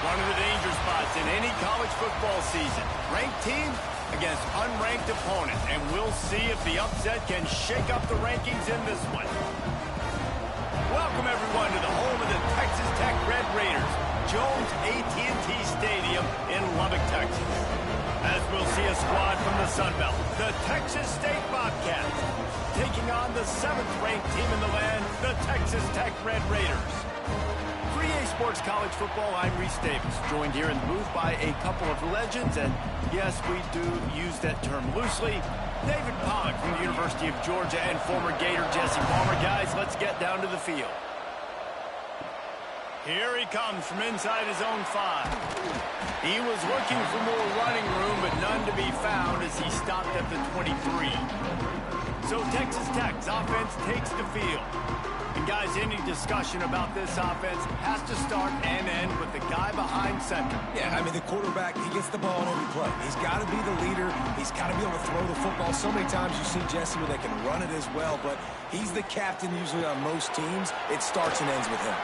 One of the danger spots in any college football season. Ranked team against unranked opponent. And we'll see if the upset can shake up the rankings in this one. Welcome, everyone, to the home of the Texas Tech Red Raiders, Jones AT&T Stadium in Lubbock, Texas. As we'll see a squad from the Sun Belt, the Texas State Bobcats, taking on the 7th-ranked team in the land, the Texas Tech Red Raiders. For EA Sports College Football, I'm Reese Davis, joined here in the booth by a couple of legends, and yes, we do use that term loosely. David Pollock from the University of Georgia and former Gator Jesse Palmer. Guys, let's get down to the field. Here he comes from inside his own 5. He was looking for more running room, but none to be found as he stopped at the 23. So Texas Tech's offense takes the field. And guys, any discussion about this offense has to start and end with the guy behind center. Yeah, I mean, the quarterback, he gets the ball on every play. He's got to be the leader. He's got to be able to throw the football. So many times you see Jesse where they can run it as well, but he's the captain usually on most teams. It starts and ends with him.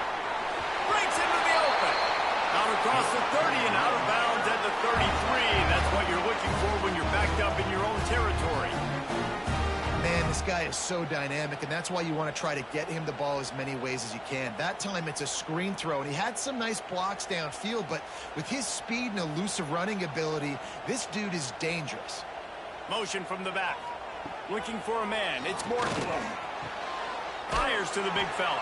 Breaks into the open. Out across the 30 and out of bounds at the 33. That's what you're looking for when you're backed up in your own territory. Man, this guy is so dynamic, and that's why you want to try to get him the ball as many ways as you can. That time, it's a screen throw, and he had some nice blocks downfield, but with his speed and elusive running ability, this dude is dangerous. Motion from the back. Looking for a man. It's Morton. Fires to the big fella.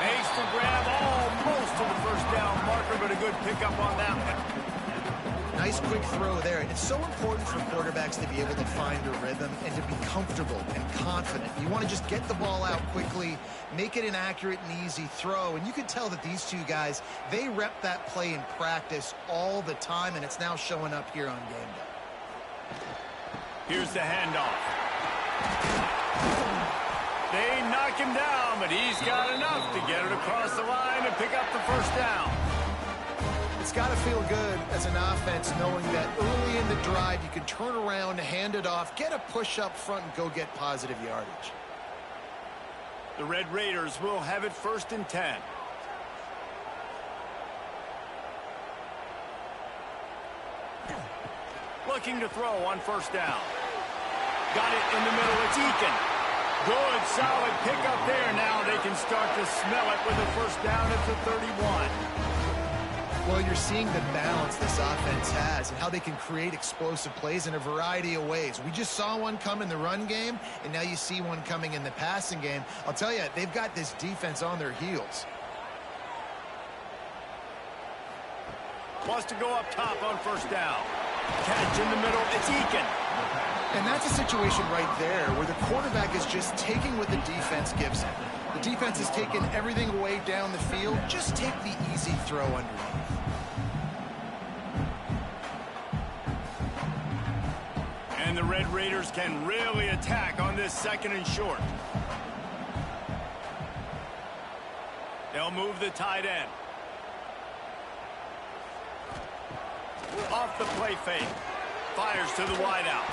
Makes the grab almost to the first down marker, but a good pickup on that one. Nice quick throw there. And it's so important for quarterbacks to be able to find a rhythm and to be comfortable and confident. You want to just get the ball out quickly, make it an accurate and easy throw. And you can tell that these two guys, they rep that play in practice all the time, and it's now showing up here on game day. Here's the handoff. They knock him down, but he's got enough to get it across the line and pick up the first down. It's got to feel good as an offense knowing that early in the drive you can turn around, hand it off, get a push up front, and go get positive yardage. The Red Raiders will have it 1st and 10. Looking to throw on 1st down. Got it in the middle. It's Eakin. Good, solid pickup there. Now they can start to smell it with a 1st down at the 31. Well, you're seeing the balance this offense has and how they can create explosive plays in a variety of ways. We just saw one come in the run game, and now you see one coming in the passing game. I'll tell you, they've got this defense on their heels. Wants to go up top on 1st down. Catch in the middle. It's Eakin. And that's a situation right there where the quarterback is just taking what the defense gives him. The defense is taking everything away down the field. Just take the easy throw underneath. And the Red Raiders can really attack on this 2nd and short. They'll move the tight end. Off the play fake. Fires to the wideout.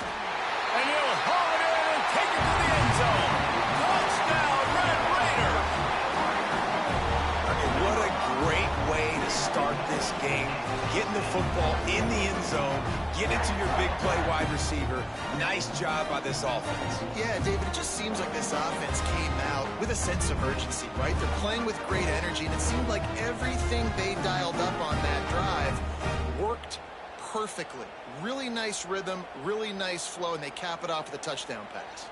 And he'll haul it in and take it to the end zone. Touchdown, Red Raiders! I mean, what a great way to start this game. Getting the football in the end zone, getting it to your big play wide receiver. Nice job by this offense. Yeah, David, it just seems like this offense came out with a sense of urgency, right? They're playing with great energy, and it seemed like everything they dialed up on that drive worked perfectly. Really nice rhythm, really nice flow, and they cap it off with a touchdown pass.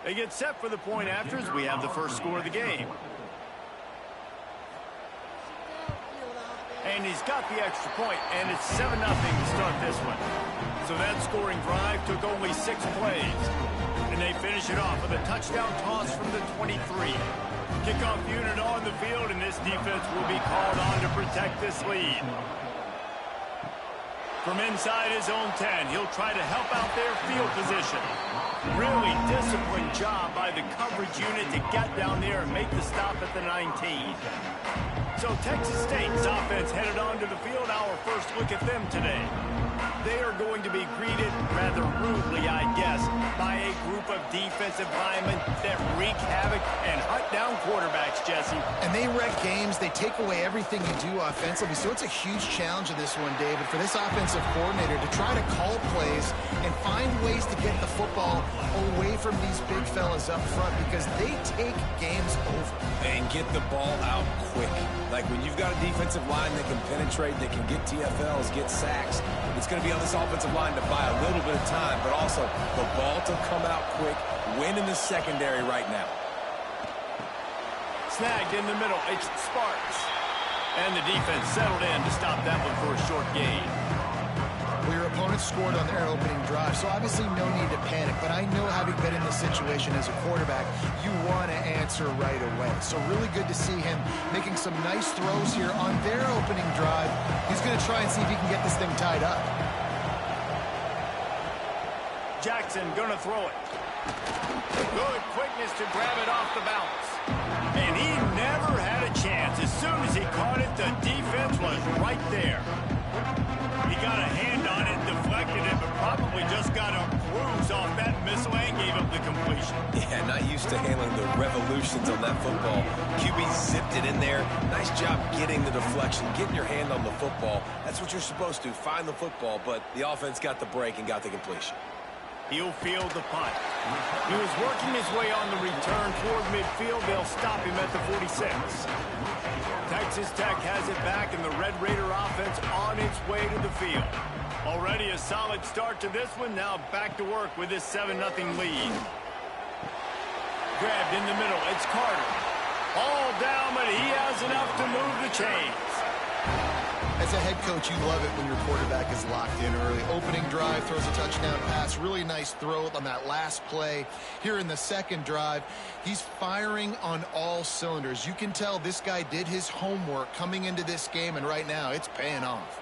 They get set for the point after as we have the first score of the game. And he's got the extra point, and it's 7-0 to start this one. So that scoring drive took only 6 plays. And they finish it off with a touchdown toss from the 23. Kickoff unit on the field, and this defense will be called on to protect this lead. From inside his own 10, he'll try to help out their field position. Really disciplined job by the coverage unit to get down there and make the stop at the 19. So Texas State's offense headed onto the field. Our first look at them today. They are going to be greeted rather rudely, I guess, by a group of of defensive linemen that wreak havoc and hunt down quarterbacks, Jesse. And they wreck games. They take away everything you do offensively. So it's a huge challenge in this one, David, for this offensive coordinator to try to call plays and find ways to get the football away from these big fellas up front because they take games over. And get the ball out quick. Like when you've got a defensive line that can penetrate, that can get TFLs, get sacks, it's going to be on this offensive line to buy a little bit of time, but also the ball to come out quick, win in the secondary right now. Snagged in the middle, it's Sparks. And the defense settled in to stop that one for a short gain. Well, your opponent scored on their opening drive, so obviously no need to panic. But I know, having been in this situation as a quarterback, you want to answer right away. So really good to see him making some nice throws here on their opening drive. He's going to try and see if he can get this thing tied up. Jackson going to throw it. Good quickness to grab it off the bounce. And he never had a chance. As soon as he caught it, the defense was right there. He got a hand on it, deflected it, but probably just got a bruise off that missile and gave up the completion. Yeah, not used to handling the revolutions on that football. QB zipped it in there. Nice job getting the deflection, getting your hand on the football. That's what you're supposed to, find the football, but the offense got the break and got the completion. He'll field the punt. He was working his way on the return toward midfield. They'll stop him at the 46. Texas Tech has it back, and the Red Raider offense on its way to the field. Already a solid start to this one. Now back to work with this 7-0 lead. Grabbed in the middle. It's Carter. All down, but he has enough to move the chains. As a head coach, you love it when your quarterback is locked in early. Opening drive, throws a touchdown pass. Really nice throw on that last play. Here in the second drive, he's firing on all cylinders. You can tell this guy did his homework coming into this game, and right now it's paying off.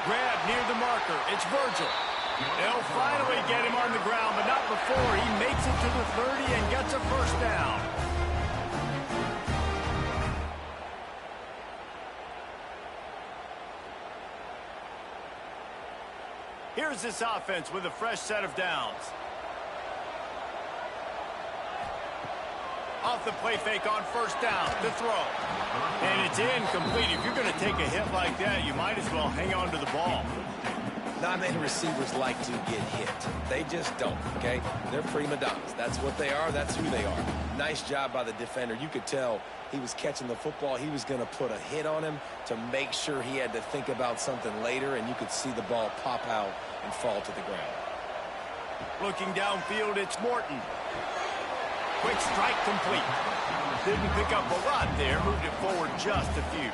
Grab near the marker. It's Virgil. They'll finally get him on the ground, but not before he makes it to the 30 and gets a first down. Here's this offense with a fresh set of downs. Off the play fake on first down to throw. And it's incomplete. If you're going to take a hit like that, you might as well hang on to the ball. Not many receivers like to get hit. They just don't, okay? They're prima donnas. That's what they are. That's who they are. Nice job by the defender. You could tell he was catching the football. He was going to put a hit on him to make sure he had to think about something later, and you could see the ball pop out and fall to the ground. Looking downfield, it's Morton. Quick strike complete. Didn't pick up a lot there. Moved it forward just a few.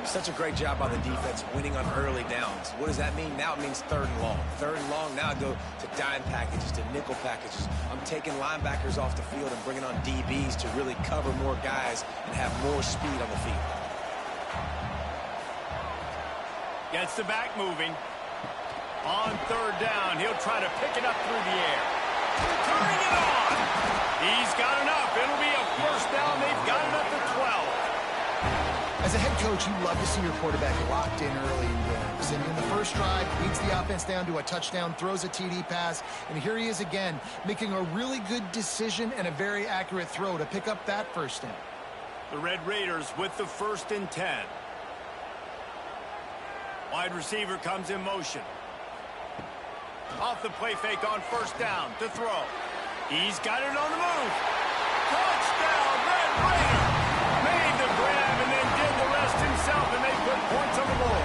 Such a great job by the defense winning on early downs. What does that mean? Now it means third and long. Third and long, now I go to dime packages, to nickel packages. I'm taking linebackers off the field and bringing on DBs to really cover more guys and have more speed on the field. Gets the back moving. On third down, he'll try to pick it up through the air. Turning it on. He's got enough. It'll be a first down. They've got it up to 12. As a head coach, you love to see your quarterback locked in early in games. And in the first drive, leads the offense down to a touchdown, throws a TD pass, and here he is again, making a really good decision and a very accurate throw to pick up that first down. The Red Raiders with the 1st and 10. Wide receiver comes in motion. Off the play fake on first down to throw. He's got it on the move. Touchdown, Red Raider! Made the grab and then did the rest himself, and they put points on the board.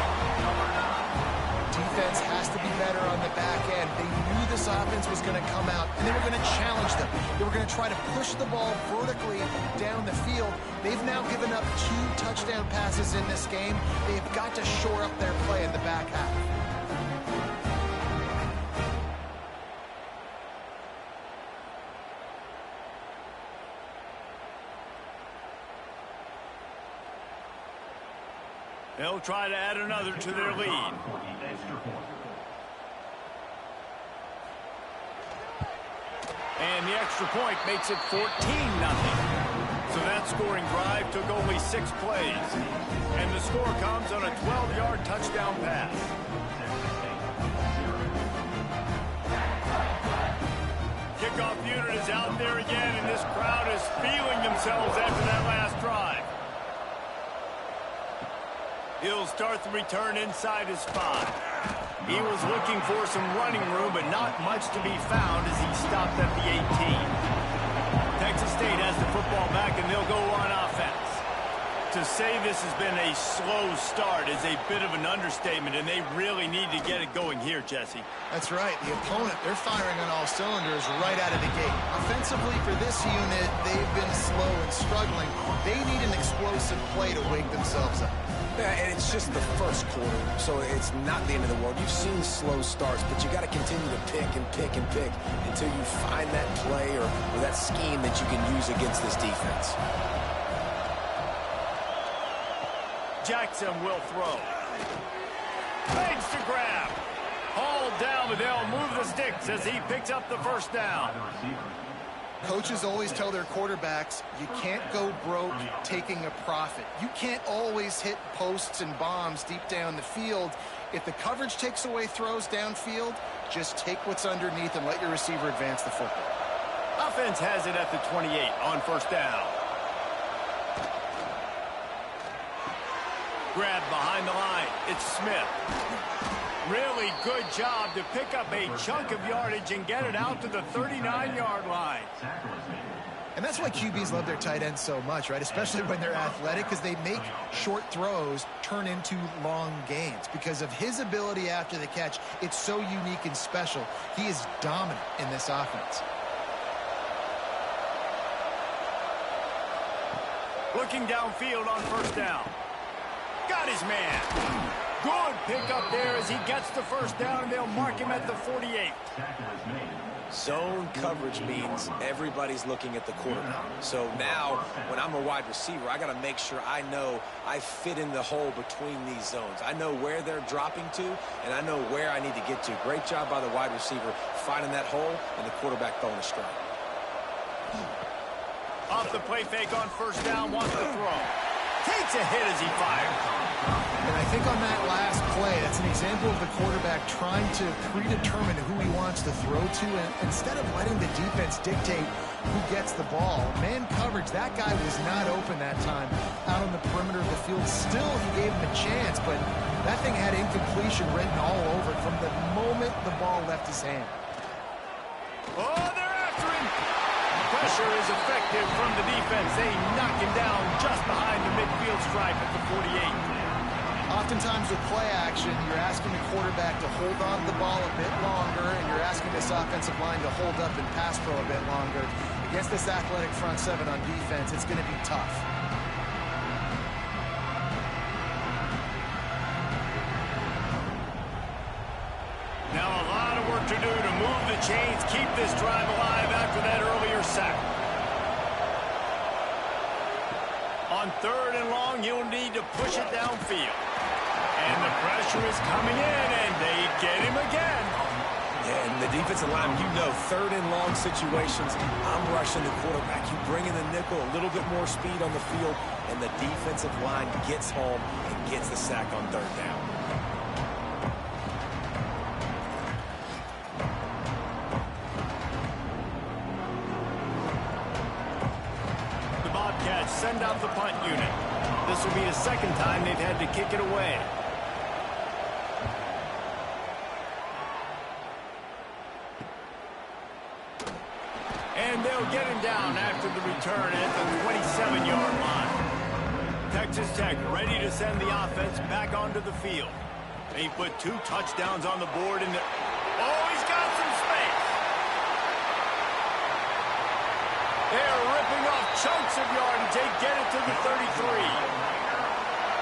Defense has to be better on the back end. They knew this offense was going to come out, and they were going to challenge them. They were going to try to push the ball vertically down the field. They've now given up 2 touchdown passes in this game. They've got to shore up their play in the back half. They'll try to add another to their lead. And the extra point makes it 14-0. So that scoring drive took only 6 plays. And the score comes on a 12-yard touchdown pass. kickoff unit is out there again, and this crowd is feeling themselves after that last drive. He'll start the return inside his 5. He was looking for some running room, but not much to be found as he stopped at the 18. Texas State has the football back, and they'll go on offense. To say this has been a slow start is a bit of an understatement, and they really need to get it going here, Jesse. That's right. The opponent, they're firing on all cylinders right out of the gate. Offensively, for this unit, they've been slow and struggling. They need an explosive play to wake themselves up. Yeah, and it's just the first quarter, so it's not the end of the world. You've seen slow starts, but you got to continue to pick and pick and pick until you find that play or that scheme that you can use against this defense. Jackson will throw. Fakes to grab. Hauled down, but they'll move the sticks as he picks up the first down. Coaches always tell their quarterbacks, you can't go broke taking a profit. You can't always hit posts and bombs deep down the field. If the coverage takes away throws downfield, just take what's underneath and let your receiver advance the football. Offense has it at the 28 on first down. Grab behind the line. It's Smith. Really good job to pick up a chunk of yardage and get it out to the 39-yard line. And that's why QBs love their tight ends so much, right? Especially when they're athletic, because they make short throws turn into long gains. Because of his ability after the catch, it's so unique and special. He is dominant in this offense. Looking downfield on first down. Got his man. Good pickup there as he gets the first down, and they'll mark him at the 48. Zone coverage means everybody's looking at the quarterback. So now, when I'm a wide receiver, I got to make sure I know I fit in the hole between these zones. I know where they're dropping to, and I know where I need to get to. Great job by the wide receiver finding that hole, and the quarterback throwing a strike. Off the play fake on first down, wants to throw. Takes a hit as he fires. And I think on that last play, that's an example of the quarterback trying to predetermine who he wants to throw to, and instead of letting the defense dictate who gets the ball. Man coverage, that guy was not open that time out on the perimeter of the field. Still, he gave him a chance, but that thing had incompletion written all over it from the moment the ball left his hand. Oh, they're after him. Pressure is effective from the defense. They knock him down just behind the midfield stripe at the 48. Oftentimes with play action, you're asking the quarterback to hold on to the ball a bit longer, and you're asking this offensive line to hold up and pass pro a bit longer. Against this athletic front seven on defense, it's going to be tough. Now a lot of work to do to move the chains, keep this drive alive after that earlier sack. On third and long, you'll need to push it downfield. And the pressure is coming in, and they get him again. Yeah, and the defensive line, you know, third and long situations, I'm rushing the quarterback. You bring in the nickel, a little bit more speed on the field, and the defensive line gets home and gets the sack on third down. The Bobcats send out the punt unit. This will be the second time they've had to kick it away. And they'll get him down after the return at the 27-yard line. Texas Tech ready to send the offense back onto the field. They put 2 touchdowns on the board in the... Oh, he's got some space. They're ripping off chunks of yardage. They get it to the 33.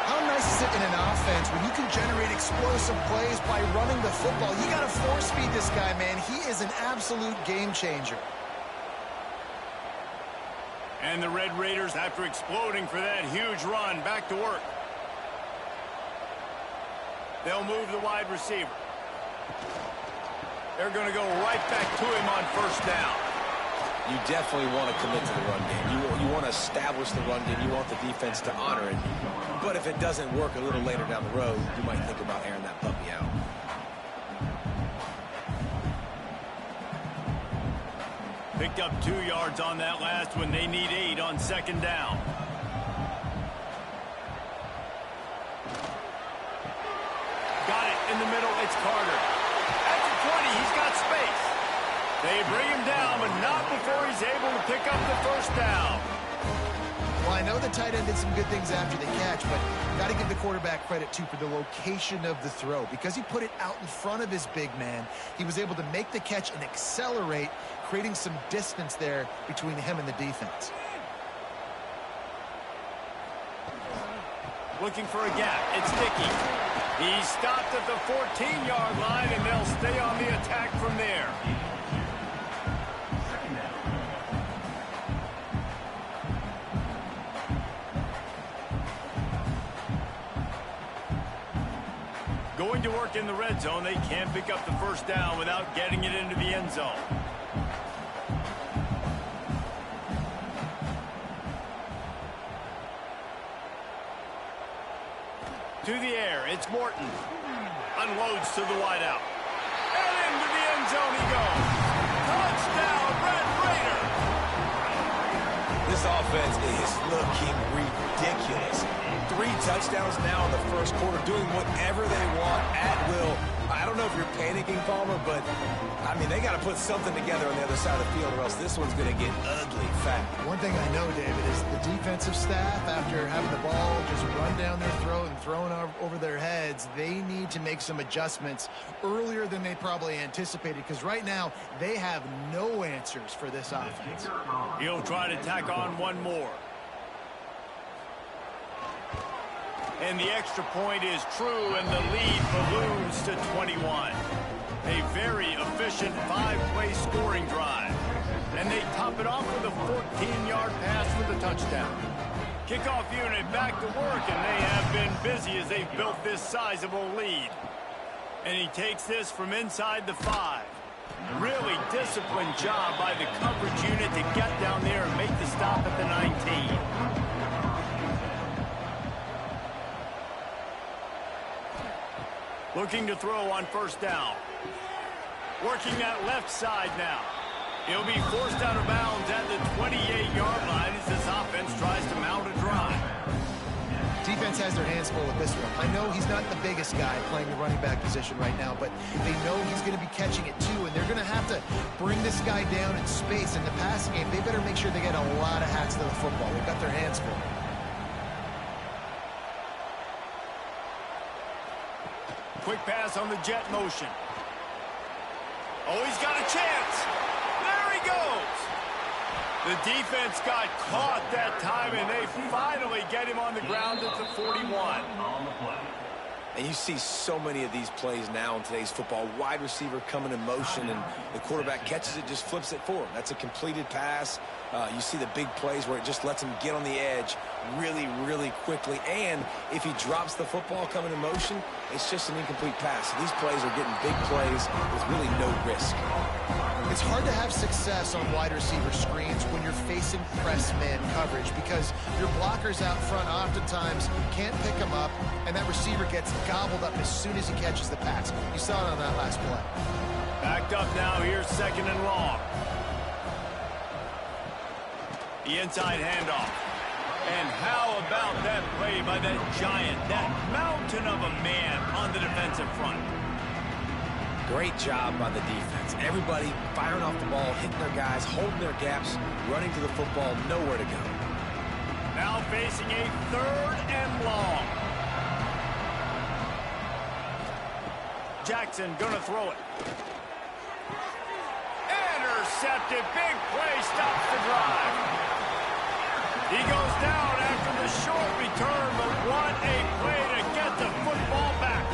How nice is it in an offense when you can generate explosive plays by running the football? You got to force feed this guy, man. He is an absolute game changer. And the Red Raiders, after exploding for that huge run, back to work. They'll move the wide receiver. They're going to go right back to him on first down. You definitely want to commit to the run game. You want to establish the run game. You want the defense to honor it. But if it doesn't work a little later down the road, you might think about airing that puppy out. Picked up 2 yards on that last one. They need 8 on second down. Got it in the middle. It's Carter. At the 20, he's got space. They bring him down, but not before he's able to pick up the first down. Well, I know the tight end did some good things after the catch, but got to give the quarterback credit, too, for the location of the throw. Because he put it out in front of his big man, he was able to make the catch and accelerate, creating some distance there between him and the defense. Looking for a gap. It's Dickey. He stopped at the 14-yard line, and they'll stay on the attack from there. Going to work in the red zone. They can't pick up the first down without getting it into the end zone. To the air, it's Morton. Unloads to the wideout. And into the end zone he goes. Touchdown, Red Raider! This offense is looking ridiculous. 3 touchdowns now in the first quarter, doing whatever they want at will. I don't know if you're panicking, Palmer, but, I mean, they got to put something together on the other side of the field or else this one's going to get ugly fast. One thing I know, David, is the defensive staff, after having the ball just run down their throat and thrown over their heads, they need to make some adjustments earlier than they probably anticipated, because right now they have no answers for this offense. He'll try to tack on one more. And the extra point is true, and the lead balloons to 21. A very efficient 5-play scoring drive. And they top it off with a 14-yard pass for the touchdown. Kickoff unit back to work, and they have been busy as they've built this sizable lead. And he takes this from inside the 5. Really disciplined job by the coverage unit to get down there and make the stop at the 19. Looking to throw on first down. Working that left side now. He'll be forced out of bounds at the 28-yard line as this offense tries to mount a drive. Defense has their hands full with this one. I know he's not the biggest guy playing the running back position right now, but they know he's going to be catching it too, and they're going to have to bring this guy down in space. In the passing game, they better make sure they get a lot of hats to the football. They've got their hands full. Quick pass on the jet motion. Oh, he's got a chance. There he goes. The defense got caught that time, and they finally get him on the ground at the 41. And you see so many of these plays now in today's football. Wide receiver coming in motion, and the quarterback catches it, just flips it forward. That's a completed pass. You see the big plays where it just lets him get on the edge really, really quickly. And if he drops the football coming in motion, it's just an incomplete pass. So these plays are getting big plays with really no risk. It's hard to have success on wide receiver screens when you're facing press man coverage because your blockers out front oftentimes can't pick them up, and that receiver gets gobbled up as soon as he catches the pass. You saw it on that last play. Backed up now. Here's second and long. The inside handoff. And how about that play by that giant, that mountain of a man on the defensive front? Great job by the defense. Everybody firing off the ball, hitting their guys, holding their gaps, running to the football, nowhere to go. Now facing a third and long. Jackson gonna throw it. Intercepted. Big play. Stops the drive. He goes down after the short return, but what a play to get the football back.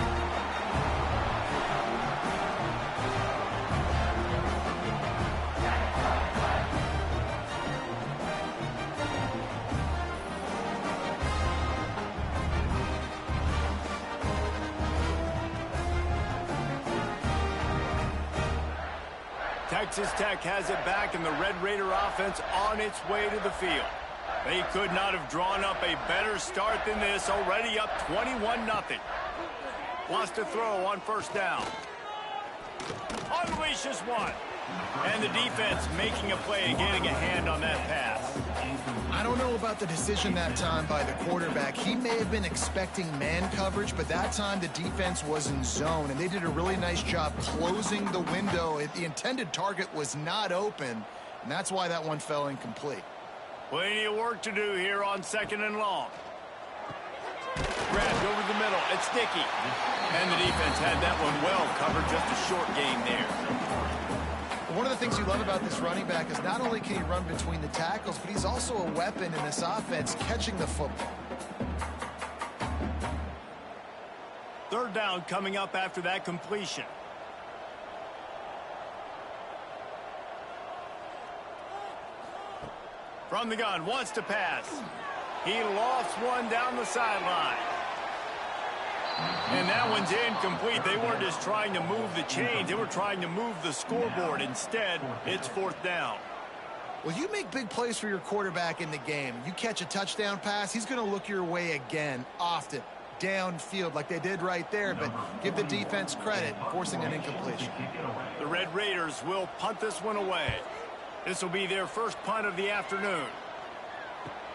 Texas Tech has it back, and the Red Raider offense on its way to the field. They could not have drawn up a better start than this, already up 21-0. Wants to throw on first down. Unleashes one. And the defense making a play and getting a hand on that pass. I don't know about the decision that time by the quarterback. He may have been expecting man coverage, but that time the defense was in zone, and they did a really nice job closing the window. The intended target was not open, and that's why that one fell incomplete. Plenty of work to do here on 2nd and long. Grabbed over the middle. It's Dickey. And the defense had that one well covered. Just a short gain there. One of the things you love about this running back is not only can he run between the tackles, but he's also a weapon in this offense catching the football. 3rd down coming up after that completion. From the gun, wants to pass. He lofts one down the sideline. And that one's incomplete. They weren't just trying to move the chains. They were trying to move the scoreboard. Instead, it's 4th down. Well, you make big plays for your quarterback in the game. You catch a touchdown pass, he's going to look your way again, often, downfield like they did right there. But give the defense credit, forcing an incompletion. The Red Raiders will punt this one away. This will be their first punt of the afternoon.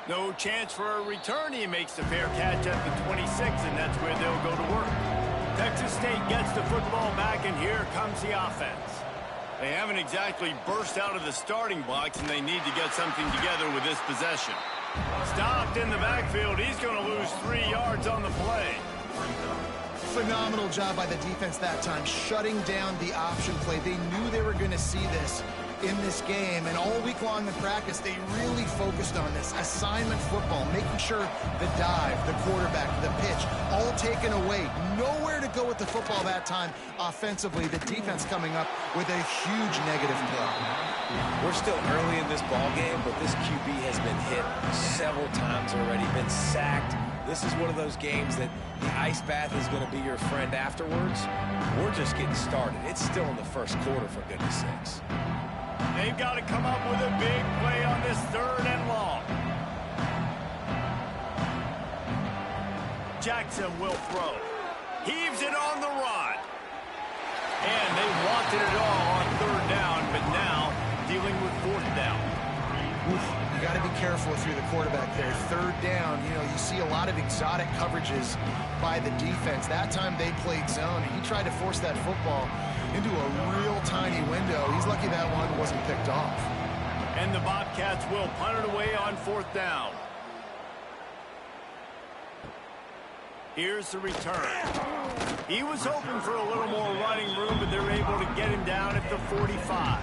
No chance for a return. He makes the fair catch at the 26, and that's where they'll go to work. Texas State gets the football back, and here comes the offense. They haven't exactly burst out of the starting blocks, and they need to get something together with this possession. Stopped in the backfield. He's going to lose 3 yards on the play. Phenomenal job by the defense that time, shutting down the option play. They knew they were going to see this in this game, and all week long in practice they really focused on this assignment football, making sure the dive, the quarterback, the pitch, all taken away. Nowhere to go with the football that time offensively. The defense coming up with a huge negative play. We're still early in this ball game, but this QB has been hit several times already, been sacked. This is one of those games that the ice bath is going to be your friend afterwards. We're just getting started. It's still in the first quarter, for goodness sakes. They've got to come up with a big play on this 3rd and long. Jackson will throw. Heaves it on the run. And they wanted it all on 3rd down, but now dealing with 4th down. Oof, you got to be careful if you're the quarterback there. 3rd down, you see a lot of exotic coverages by the defense. That time they played zone, and he tried to force that football into a real tiny window. He's lucky that one wasn't picked off. And the Bobcats will punt it away on 4th down. Here's the return. He was hoping for a little more running room, but they're able to get him down at the 45.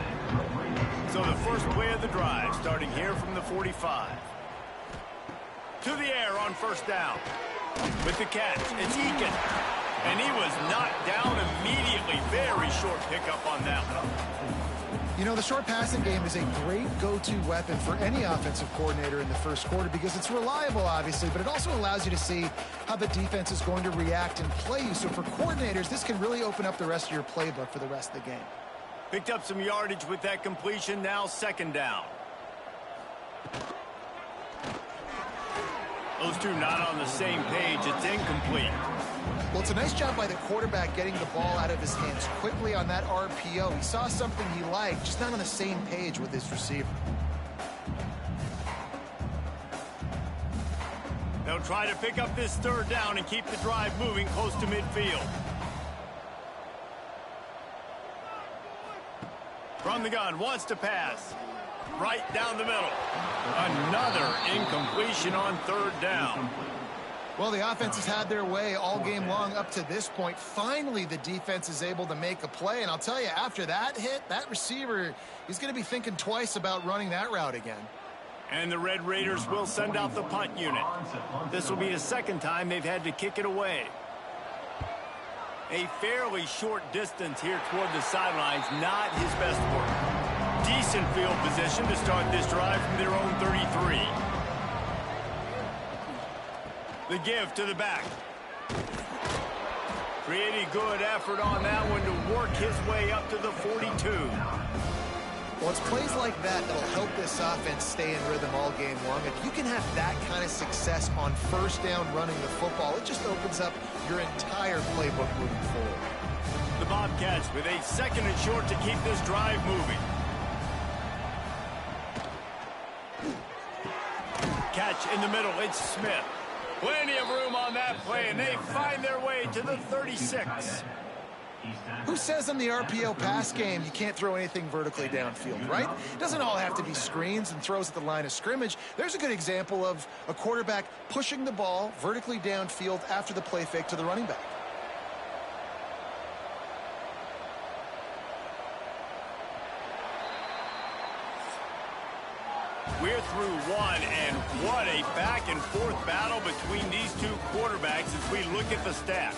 So the first play of the drive, starting here from the 45. To the air on 1st down. With the catch, it's Eakin. And he was knocked down immediately. Very short pickup on that one. The short passing game is a great go-to weapon for any offensive coordinator in the first quarter because it's reliable, obviously, but it also allows you to see how the defense is going to react and play you. So for coordinators, this can really open up the rest of your playbook for the rest of the game. Picked up some yardage with that completion. Now 2nd down. Those two not on the same page. It's incomplete. Well, it's a nice job by the quarterback getting the ball out of his hands quickly on that RPO. He saw something he liked, just not on the same page with his receiver. They'll try to pick up this 3rd down and keep the drive moving close to midfield. From the gun, wants to pass. Right down the middle. Another incompletion on 3rd down. Well, the offense has had their way all game long up to this point. Finally, the defense is able to make a play. And I'll tell you, after that hit, that receiver, he's going to be thinking twice about running that route again. And the Red Raiders will send out the punt unit. This will be the 2nd time they've had to kick it away. A fairly short distance here toward the sidelines, not his best work. Decent field position to start this drive from their own 33. The give to the back. Pretty good effort on that one to work his way up to the 42. Well, it's plays like that that'll help this offense stay in rhythm all game long. If you can have that kind of success on 1st down running the football, it just opens up your entire playbook moving forward. The Bobcats catch with a 2nd and short to keep this drive moving. Catch in the middle. It's Smith. Plenty of room on that play, and they find their way to the 36. Who says in the RPO pass game you can't throw anything vertically downfield, right? It doesn't all have to be screens and throws at the line of scrimmage. There's a good example of a quarterback pushing the ball vertically downfield after the play fake to the running back. We're through one, and what a back-and-forth battle between these two quarterbacks as we look at the stats.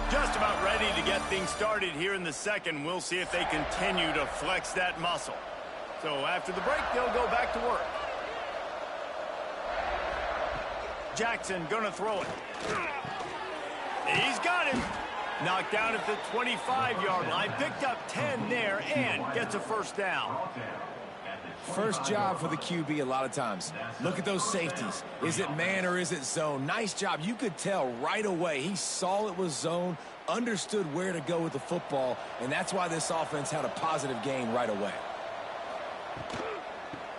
Just about ready to get things started here in the second. We'll see if they continue to flex that muscle. So after the break, they'll go back to work. Jackson gonna throw it. He's got him. Knocked down at the 25-yard line. Picked up 10 there and gets a first down. First job for the QB a lot of times. Look at those safeties. Is it man or is it zone? Nice job. You could tell right away. He saw it was zone, understood where to go with the football, and that's why this offense had a positive gain right away.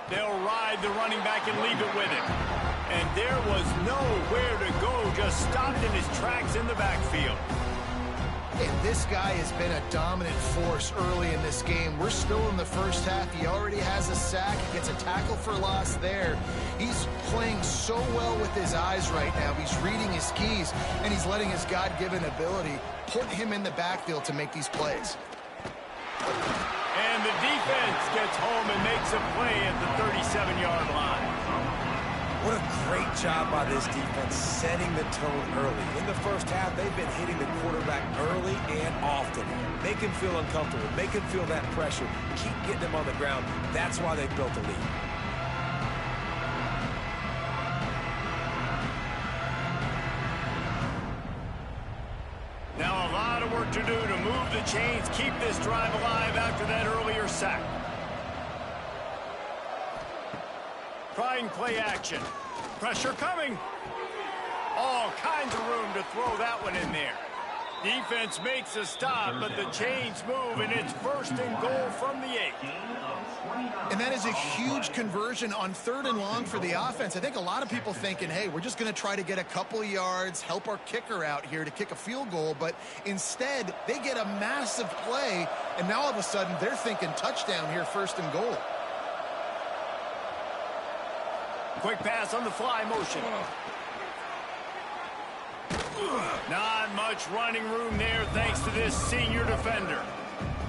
They'll ride the running back and leave it with him. And there was nowhere to go, just stopped in his tracks in the backfield. And this guy has been a dominant force early in this game. We're still in the first half. He already has a sack. He gets a tackle for loss there. He's playing so well with his eyes right now. He's reading his keys, and he's letting his God-given ability put him in the backfield to make these plays. And the defense gets home and makes a play at the 37-yard line. What a great job by this defense setting the tone early. In the first half, they've been hitting the quarterback early and often. Make him feel uncomfortable. Make him feel that pressure. Keep getting him on the ground. That's why they built the lead. Now a lot of work to do to move the chains, keep this drive alive after that earlier sack. Trying play action. Pressure coming. All kinds of room to throw that one in there. Defense makes a stop, but the chains move, and it's 1st and goal from the 8. And that is a huge conversion on 3rd and long for the offense. I think a lot of people thinking, hey, we're just going to try to get a couple of yards, help our kicker out here to kick a field goal. But instead, they get a massive play, and now all of a sudden they're thinking touchdown here, 1st and goal. Quick pass on the fly motion. Not much running room there thanks to this senior defender.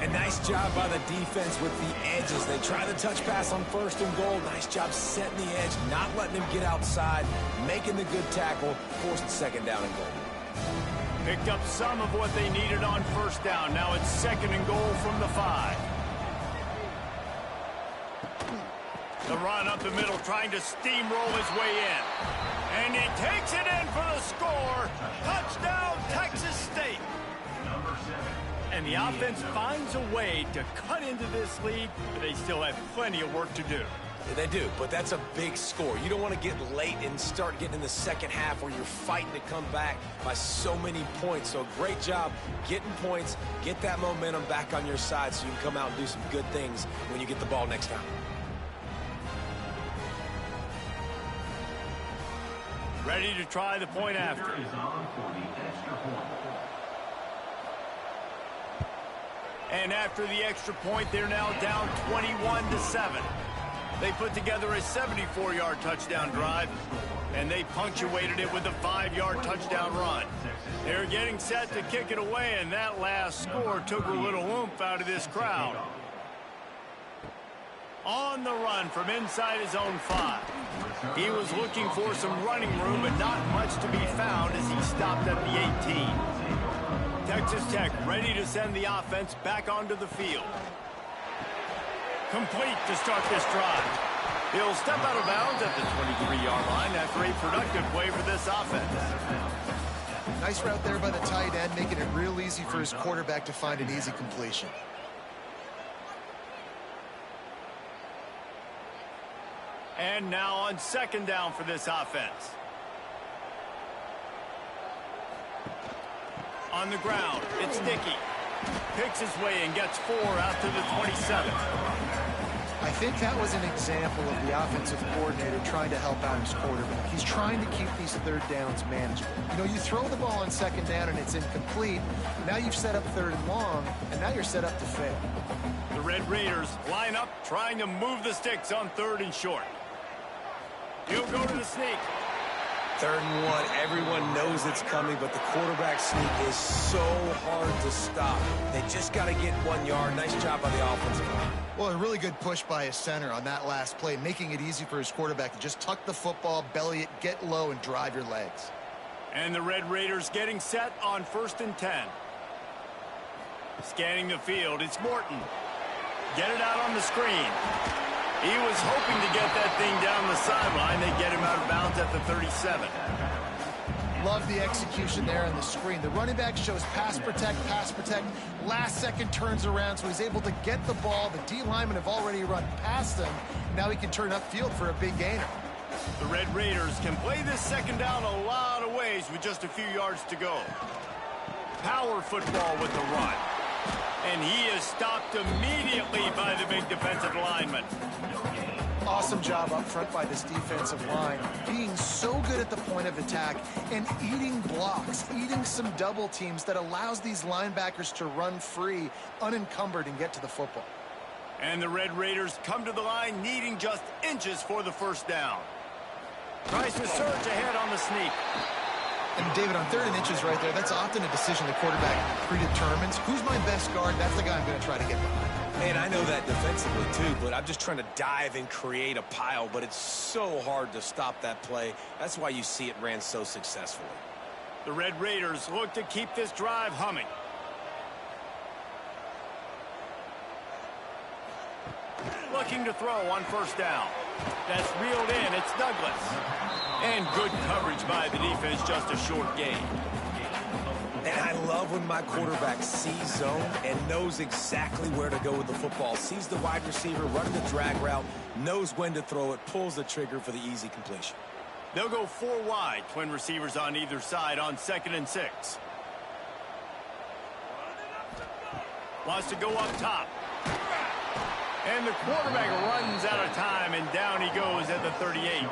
A nice job by the defense with the edges. They try the touch pass on 1st and goal. Nice job setting the edge, not letting him get outside, making the good tackle, forced 2nd down and goal. Picked up some of what they needed on 1st down. Now it's 2nd and goal from the 5. The run up the middle, trying to steamroll his way in. And he takes it in for the score. Touchdown, Texas State. And the offense finds a way to cut into this lead, but they still have plenty of work to do. Yeah, they do, but that's a big score. You don't want to get late and start getting in the second half where you're fighting to come back by so many points. So great job getting points, get that momentum back on your side so you can come out and do some good things when you get the ball next time. Ready to try the point after. And after the extra point, they're now down 21-7. They put together a 74-yard touchdown drive, and they punctuated it with a 5-yard touchdown run. They're getting set to kick it away, and that last score took a little oomph out of this crowd. On the run from inside his own 5. He was looking for some running room, but not much to be found as he stopped at the 18. Texas Tech ready to send the offense back onto the field. Complete to start this drive. He'll step out of bounds at the 23-yard line after a productive play for this offense. Nice route there by the tight end, making it real easy for his quarterback to find an easy completion. And now on second down for this offense. On the ground, it's Dickey. Picks his way and gets 4 out to the 27. I think that was an example of the offensive coordinator trying to help out his quarterback. He's trying to keep these third downs manageable. You know, you throw the ball on second down and it's incomplete. Now you've set up third and long, and now you're set up to fail. The Red Raiders line up, trying to move the sticks on third and short. He'll go to the sneak. 3rd and 1, everyone knows it's coming, but the quarterback sneak is so hard to stop. They just got to get 1 yard. Nice job by the offensive line. Well, a really good push by his center on that last play, making it easy for his quarterback to just tuck the football, belly it, get low, and drive your legs. And the Red Raiders getting set on 1st and 10. Scanning the field, it's Morton. Get it out on the screen. He was hoping to get that thing down the sideline. They get him out of bounds at the 37. Love the execution there on the screen. The running back shows pass protect, last second turns around, so he's able to get the ball. The D linemen have already run past him. Now he can turn upfield for a big gainer. The Red Raiders can play this second down a lot of ways with just a few yards to go. Power football with the run. And he is stopped immediately by the big defensive lineman. Awesome job up front by this defensive line, being so good at the point of attack and eating blocks, eating some double teams that allows these linebackers to run free, unencumbered, and get to the football. And the Red Raiders come to the line needing just inches for the first down. Tries to surge ahead on the sneak. And David, on 3rd and inches right there, that's often a decision the quarterback predetermines. Who's my best guard? That's the guy I'm going to try to get behind. Man, I know that defensively too, but I'm just trying to dive and create a pile, but it's so hard to stop that play. That's why you see it ran so successfully. The Red Raiders look to keep this drive humming. Looking to throw on 1st down. That's reeled in. It's Douglas. And good coverage by the defense, just a short gain. And I love when my quarterback sees zone and knows exactly where to go with the football. Sees the wide receiver running the drag route, knows when to throw it, pulls the trigger for the easy completion. They'll go 4 wide, twin receivers on either side on 2nd and 6. Wants to go up top. And the quarterback runs out of time, and down he goes at the 38.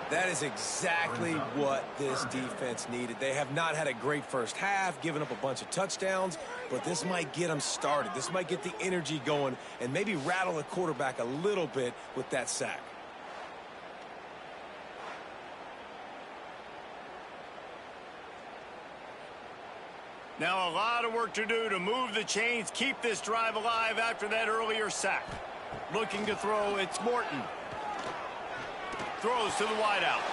That is exactly what this defense needed. They have not had a great first half, given up a bunch of touchdowns, but this might get them started. This might get the energy going and maybe rattle the quarterback a little bit with that sack. Now a lot of work to do to move the chains, keep this drive alive after that earlier sack. Looking to throw, it's Morton. Throws to the wideout.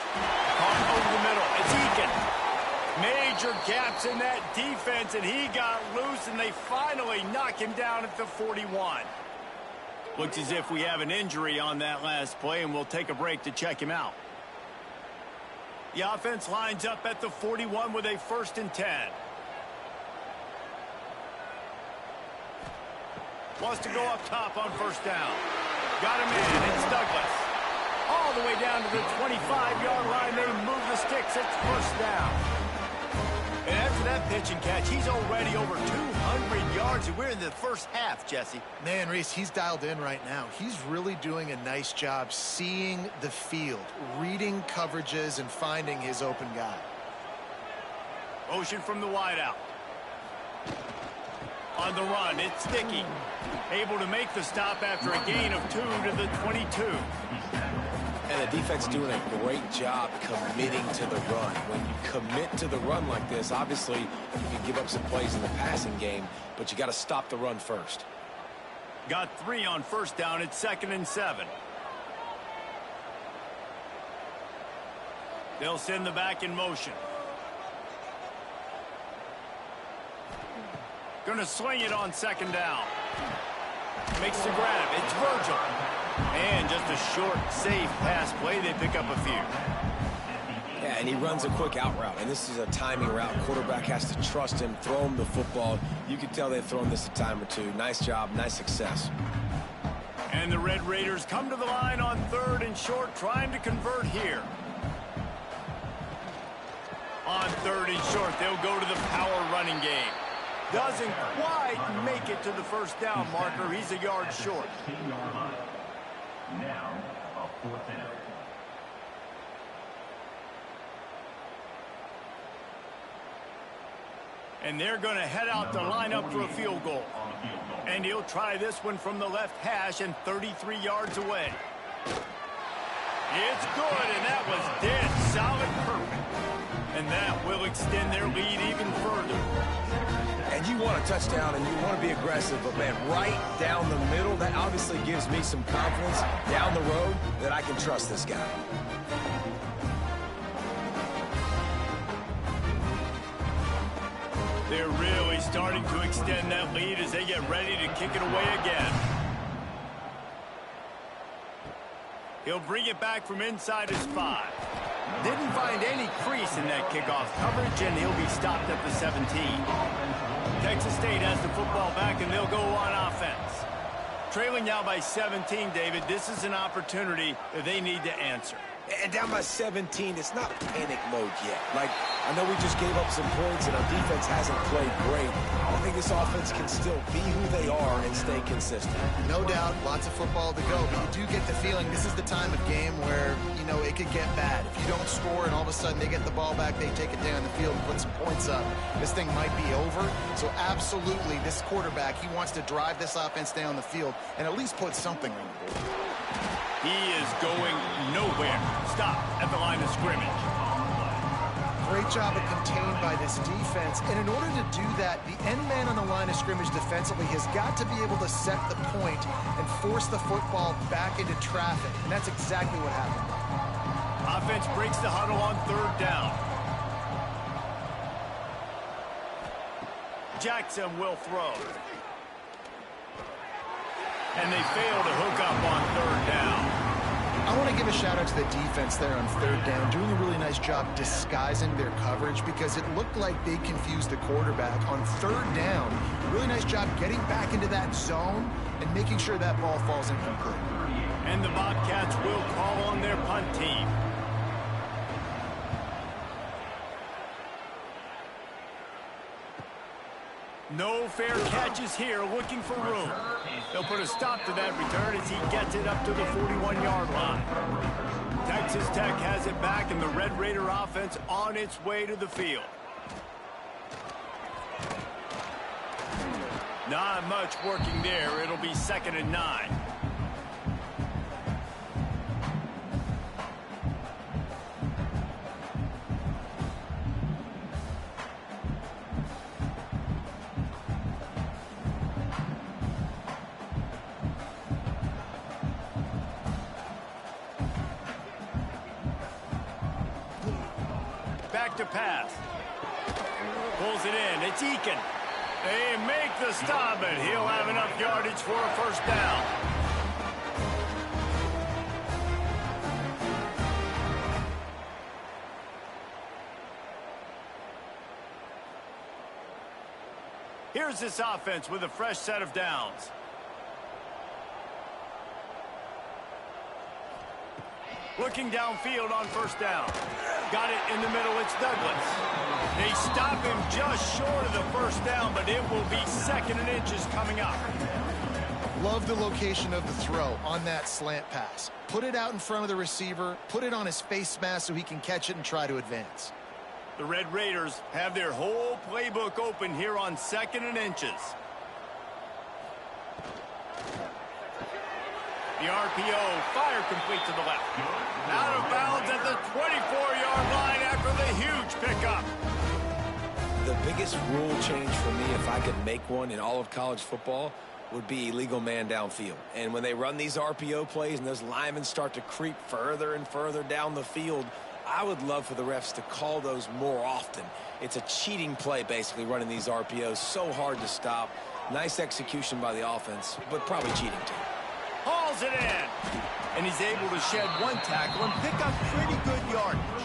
Caught over the middle. It's Eakin. Major gaps in that defense, and he got loose, and they finally knock him down at the 41. Looks as if we have an injury on that last play, and we'll take a break to check him out. The offense lines up at the 41 with a 1st and 10. Wants to go up top on 1st down. Got him in. It's Douglas. All the way down to the 25-yard line. They move the sticks. It's 1st down. And after that pitch and catch, he's already over 200 yards, and we're in the first half, Jesse. Man, Reese, he's dialed in right now. He's really doing a nice job seeing the field, reading coverages, and finding his open guy. Motion from the wideout. On the run, it's Dickey. Able to make the stop after a gain of 2 to the 22. And the defense doing a great job committing to the run. When you commit to the run like this, obviously you can give up some plays in the passing game, but you got to stop the run first. Got 3 on 1st down. It's 2nd and 7. They'll send the back in motion. Gonna swing it on 2nd down. Makes the grab. It's Virgil. And just a short, safe pass play. They pick up a few. Yeah, and he runs a quick out route. And this is a timing route. Quarterback has to trust him, throw him the football. You can tell they've thrown this a time or two. Nice job, nice success. And the Red Raiders come to the line on 3rd and short, trying to convert here. On 3rd and short, they'll go to the power running game. Doesn't quite make it to the first down marker. He's a yard short. Now, a 4th down. And they're going to head out to line up for a field goal. And he'll try this one from the left hash and 33 yards away. It's good, and that was dead solid perfect. And that will extend their lead even further. And you want a touchdown and you want to be aggressive, but man, right down the middle, that obviously gives me some confidence down the road that I can trust this guy. They're really starting to extend that lead as they get ready to kick it away again. He'll bring it back from inside his 5. Didn't find any crease in that kickoff coverage, and he'll be stopped at the 17. Texas State has the football back, and they'll go on offense. Trailing now by 17, David, this is an opportunity that they need to answer. And down by 17, it's not panic mode yet. Like, I know we just gave up some points and our defense hasn't played great. I think this offense can still be who they are and stay consistent. No doubt, lots of football to go, but you do get the feeling this is the time of game where, you know, it could get bad. If you don't score and all of a sudden they get the ball back, they take it down the field and put some points up, this thing might be over. So absolutely, this quarterback, he wants to drive this offense down the field and at least put something on the board. He is going nowhere. Stop at the line of scrimmage. Great job of contained by this defense. And in order to do that, the end man on the line of scrimmage defensively has got to be able to set the point and force the football back into traffic. And that's exactly what happened. Offense breaks the huddle on 3rd down. Jackson will throw. And they fail to hook up on 3rd down. I want to give a shout out to the defense there on 3rd down, doing a really nice job disguising their coverage because it looked like they confused the quarterback on 3rd down. Really nice job getting back into that zone and making sure that ball falls incomplete. And the Bobcats will call on their punt team. No fair catches here, looking for room. They'll put a stop to that return as he gets it up to the 41-yard line. Texas Tech has it back, and the Red Raider offense on its way to the field. Not much working there. It'll be 2nd and 9. Back to pass. Pulls it in. It's Eakin. They make the stop, and he'll have enough yardage for a 1st down. Here's this offense with a fresh set of downs. Looking downfield on 1st down. Got it in the middle. It's Douglas. They stop him just short of the 1st down, but it will be 2nd and inches coming up. Love the location of the throw on that slant pass. Put it out in front of the receiver, put it on his face mask so he can catch it and try to advance. The Red Raiders have their whole playbook open here on 2nd and inches. The RPO, fire complete to the left. Out of bounds at the 24-yard line after the huge pickup. The biggest rule change for me, if I could make one in all of college football, would be illegal man downfield. And when they run these RPO plays and those linemen start to creep further and further down the field, I would love for the refs to call those more often. It's a cheating play, basically, running these RPOs. So hard to stop. Nice execution by the offense, but probably cheating too. Hauls it in. And he's able to shed one tackle and pick up pretty good yardage.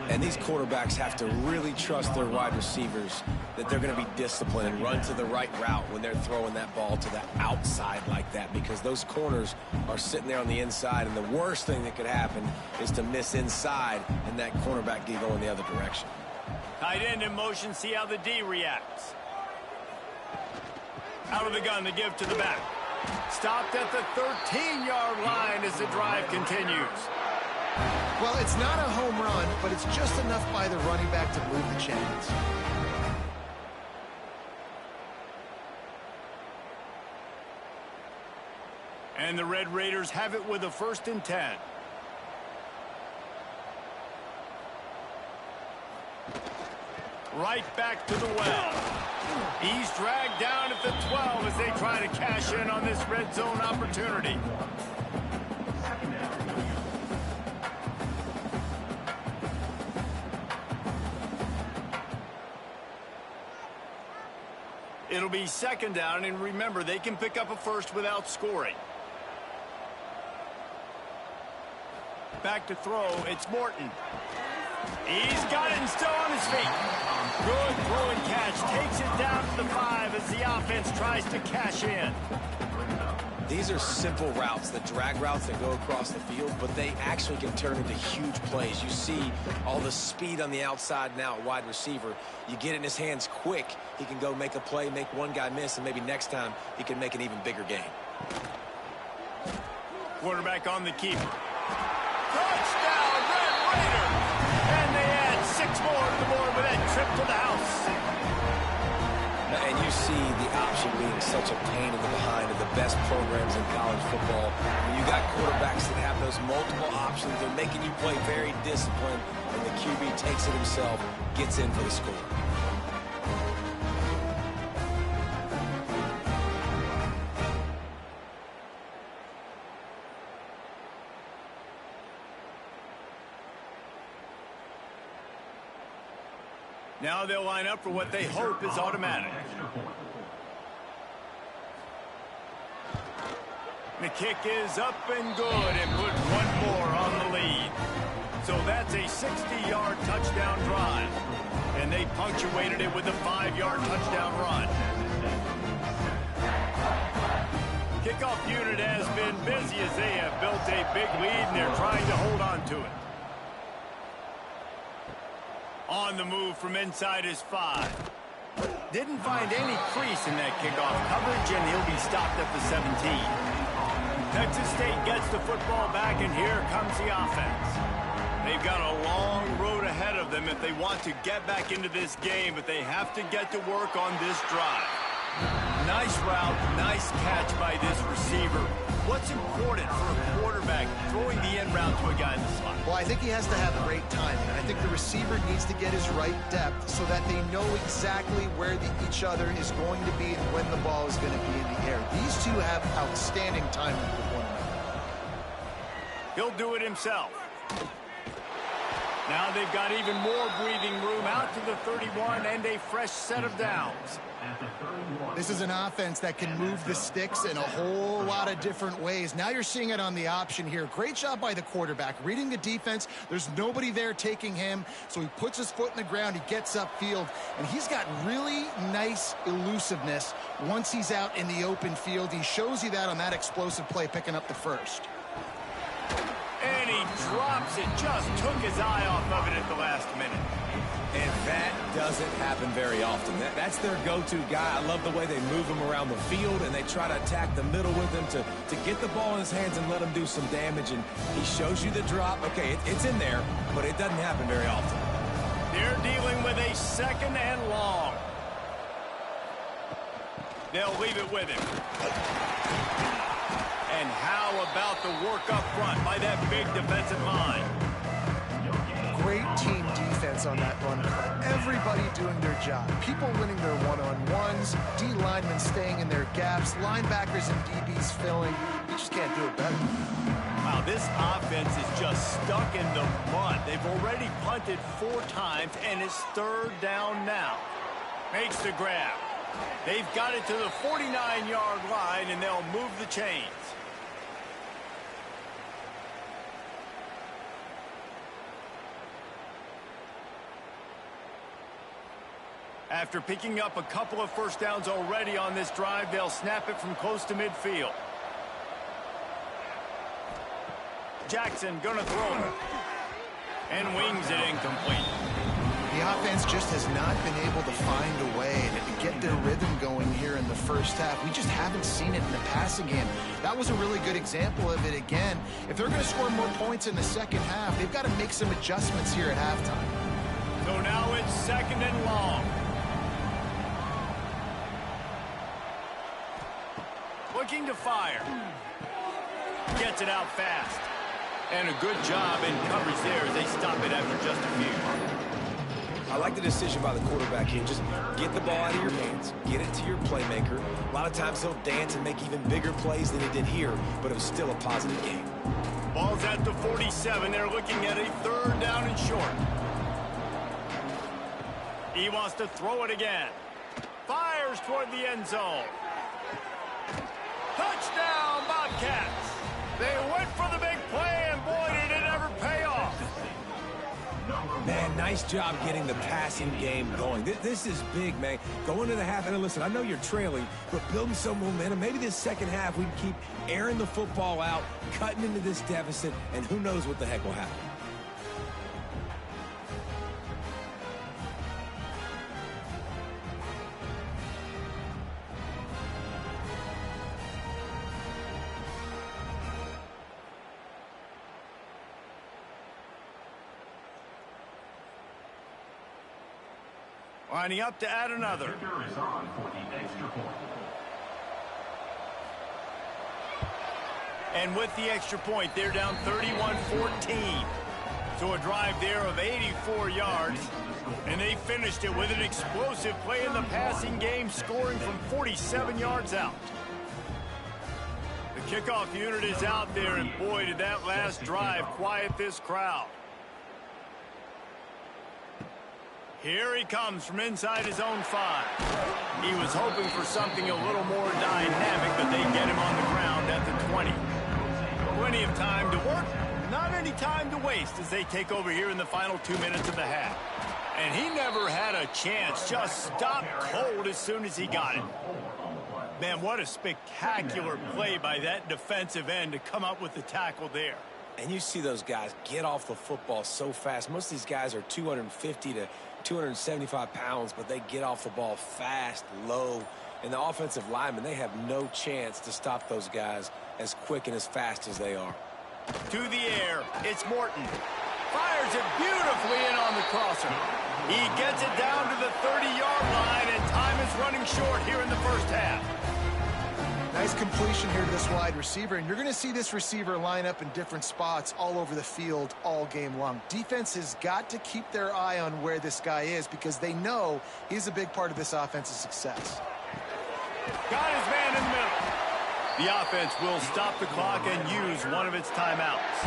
And these quarterbacks have to really trust their wide receivers that they're going to be disciplined and run to the right route when they're throwing that ball to the outside like that, because those corners are sitting there on the inside, and the worst thing that could happen is to miss inside and that cornerback get going the other direction. Tight end in motion, see how the D reacts. Out of the gun to give to the back. Stopped at the 13-yard line as the drive continues. Well, it's not a home run, but it's just enough by the running back to move the chains. And the Red Raiders have it with a 1st and 10. Right back to the well. He's dragged down at the 12 as they try to cash in on this red zone opportunity. It'll be 2nd down, and remember, they can pick up a first without scoring. Back to throw, it's Morton. He's got it and still on his feet. Good throw and catch. Takes it down to the 5 as the offense tries to cash in. These are simple routes, the drag routes that go across the field, but they actually can turn into huge plays. You see all the speed on the outside now at wide receiver. You get it in his hands quick, he can go make a play, make one guy miss, and maybe next time he can make an even bigger gain. Quarterback on the keeper. Touchdown, Red Raider! And they add 6 more to the board with that trip to the house. And you see the option being such a pain in the behind of the best programs in college football. When you got quarterbacks that have those multiple options, they're making you play very disciplined, and the QB takes it himself, gets in for the score. Now they'll line up for what they hope is automatic. The kick is up and good, and put 1 more on the lead. So that's a 60-yard touchdown drive. And they punctuated it with a 5-yard touchdown run. Kickoff unit has been busy as they have built a big lead, and they're trying to hold on to it. On the move from inside his 5. Didn't find any crease in that kickoff coverage, and he'll be stopped at the 17. Texas State gets the football back, and here comes the offense. They've got a long road ahead of them if they want to get back into this game, but they have to get to work on this drive. Nice route, nice catch by this receiver. What's important for a quarterback throwing the end route to a guy in the slot? Well, I think he has to have great timing. I think the receiver needs to get his right depth so that they know exactly where each other is going to be and when the ball is going to be in the air. These two have outstanding timing with one another. He'll do it himself. Now they've got even more breathing room out to the 31 and a fresh set of downs. This is an offense that can move the sticks in a whole lot of different ways. Now you're seeing it on the option here. Great job by the quarterback. Reading the defense, there's nobody there taking him, so he puts his foot in the ground, he gets upfield, and he's got really nice elusiveness once he's out in the open field. He shows you that on that explosive play, picking up the first. And he drops it, just took his eye off of it at the last minute. And that doesn't happen very often. That's their go-to guy. I love the way they move him around the field, and they try to attack the middle with him to get the ball in his hands and let him do some damage. And he shows you the drop. Okay, it's in there, but it doesn't happen very often. They're dealing with a 2nd and long. They'll leave it with him. And how about the work up front by that big defensive line? Great team defense on that run. Everybody doing their job. People winning their one-on-ones, D linemen staying in their gaps, linebackers and DBs filling. You just can't do it better. Wow, this offense is just stuck in the mud. They've already punted 4 times, and it's 3rd down now. Makes the grab. They've got it to the 49-yard line, and they'll move the chains. After picking up a couple of first downs already on this drive, they'll snap it from close to midfield. Jackson gonna throw it. And wings it incomplete. The offense just has not been able to find a way to get their rhythm going here in the first half. We just haven't seen it in the passing game. That was a really good example of it again. If they're going to score more points in the second half, they've got to make some adjustments here at halftime. So now it's 2nd and long. Looking to fire. Gets it out fast. And a good job in coverage there as they stop it after just a few. I like the decision by the quarterback here. Just get the ball out of your hands, get it to your playmaker. A lot of times he'll dance and make even bigger plays than he did here, but it was still a positive game. Ball's at the 47. They're looking at a 3rd down and short. He wants to throw it again. Fires toward the end zone. Touchdown, Bobcats! They went for the big play, and boy, did it ever pay off. Man, nice job getting the passing game going. This is big, man. Going into the half, and listen, I know you're trailing, but building some momentum. Maybe this second half we can keep airing the football out, cutting into this deficit, and who knows what the heck will happen. Lining up to add another. And with the extra point, they're down 31-14. So a drive there of 84 yards. And they finished it with an explosive play in the passing game, scoring from 47 yards out. The kickoff unit is out there, and boy, did that last drive quiet this crowd. Here he comes from inside his own 5. He was hoping for something a little more dynamic, but they get him on the ground at the 20. Plenty of time to work, not any time to waste as they take over here in the final 2 minutes of the half. And he never had a chance, just stopped cold as soon as he got it. Man, what a spectacular play by that defensive end to come up with the tackle there. And you see those guys get off the football so fast. Most of these guys are 250 to 275 pounds, but they get off the ball fast, low. And the offensive linemen, they have no chance to stop those guys as quick and as fast as they are. To the air, it's Morton. Fires it beautifully in on the crosser. He gets it down to the 30-yard line, and time is running short here in the first half. Nice completion here to this wide receiver, and you're going to see this receiver line up in different spots all over the field all game long. Defense has got to keep their eye on where this guy is because they know he's a big part of this offense's success. Got his man in the middle. The offense will stop the clock and use one of its timeouts.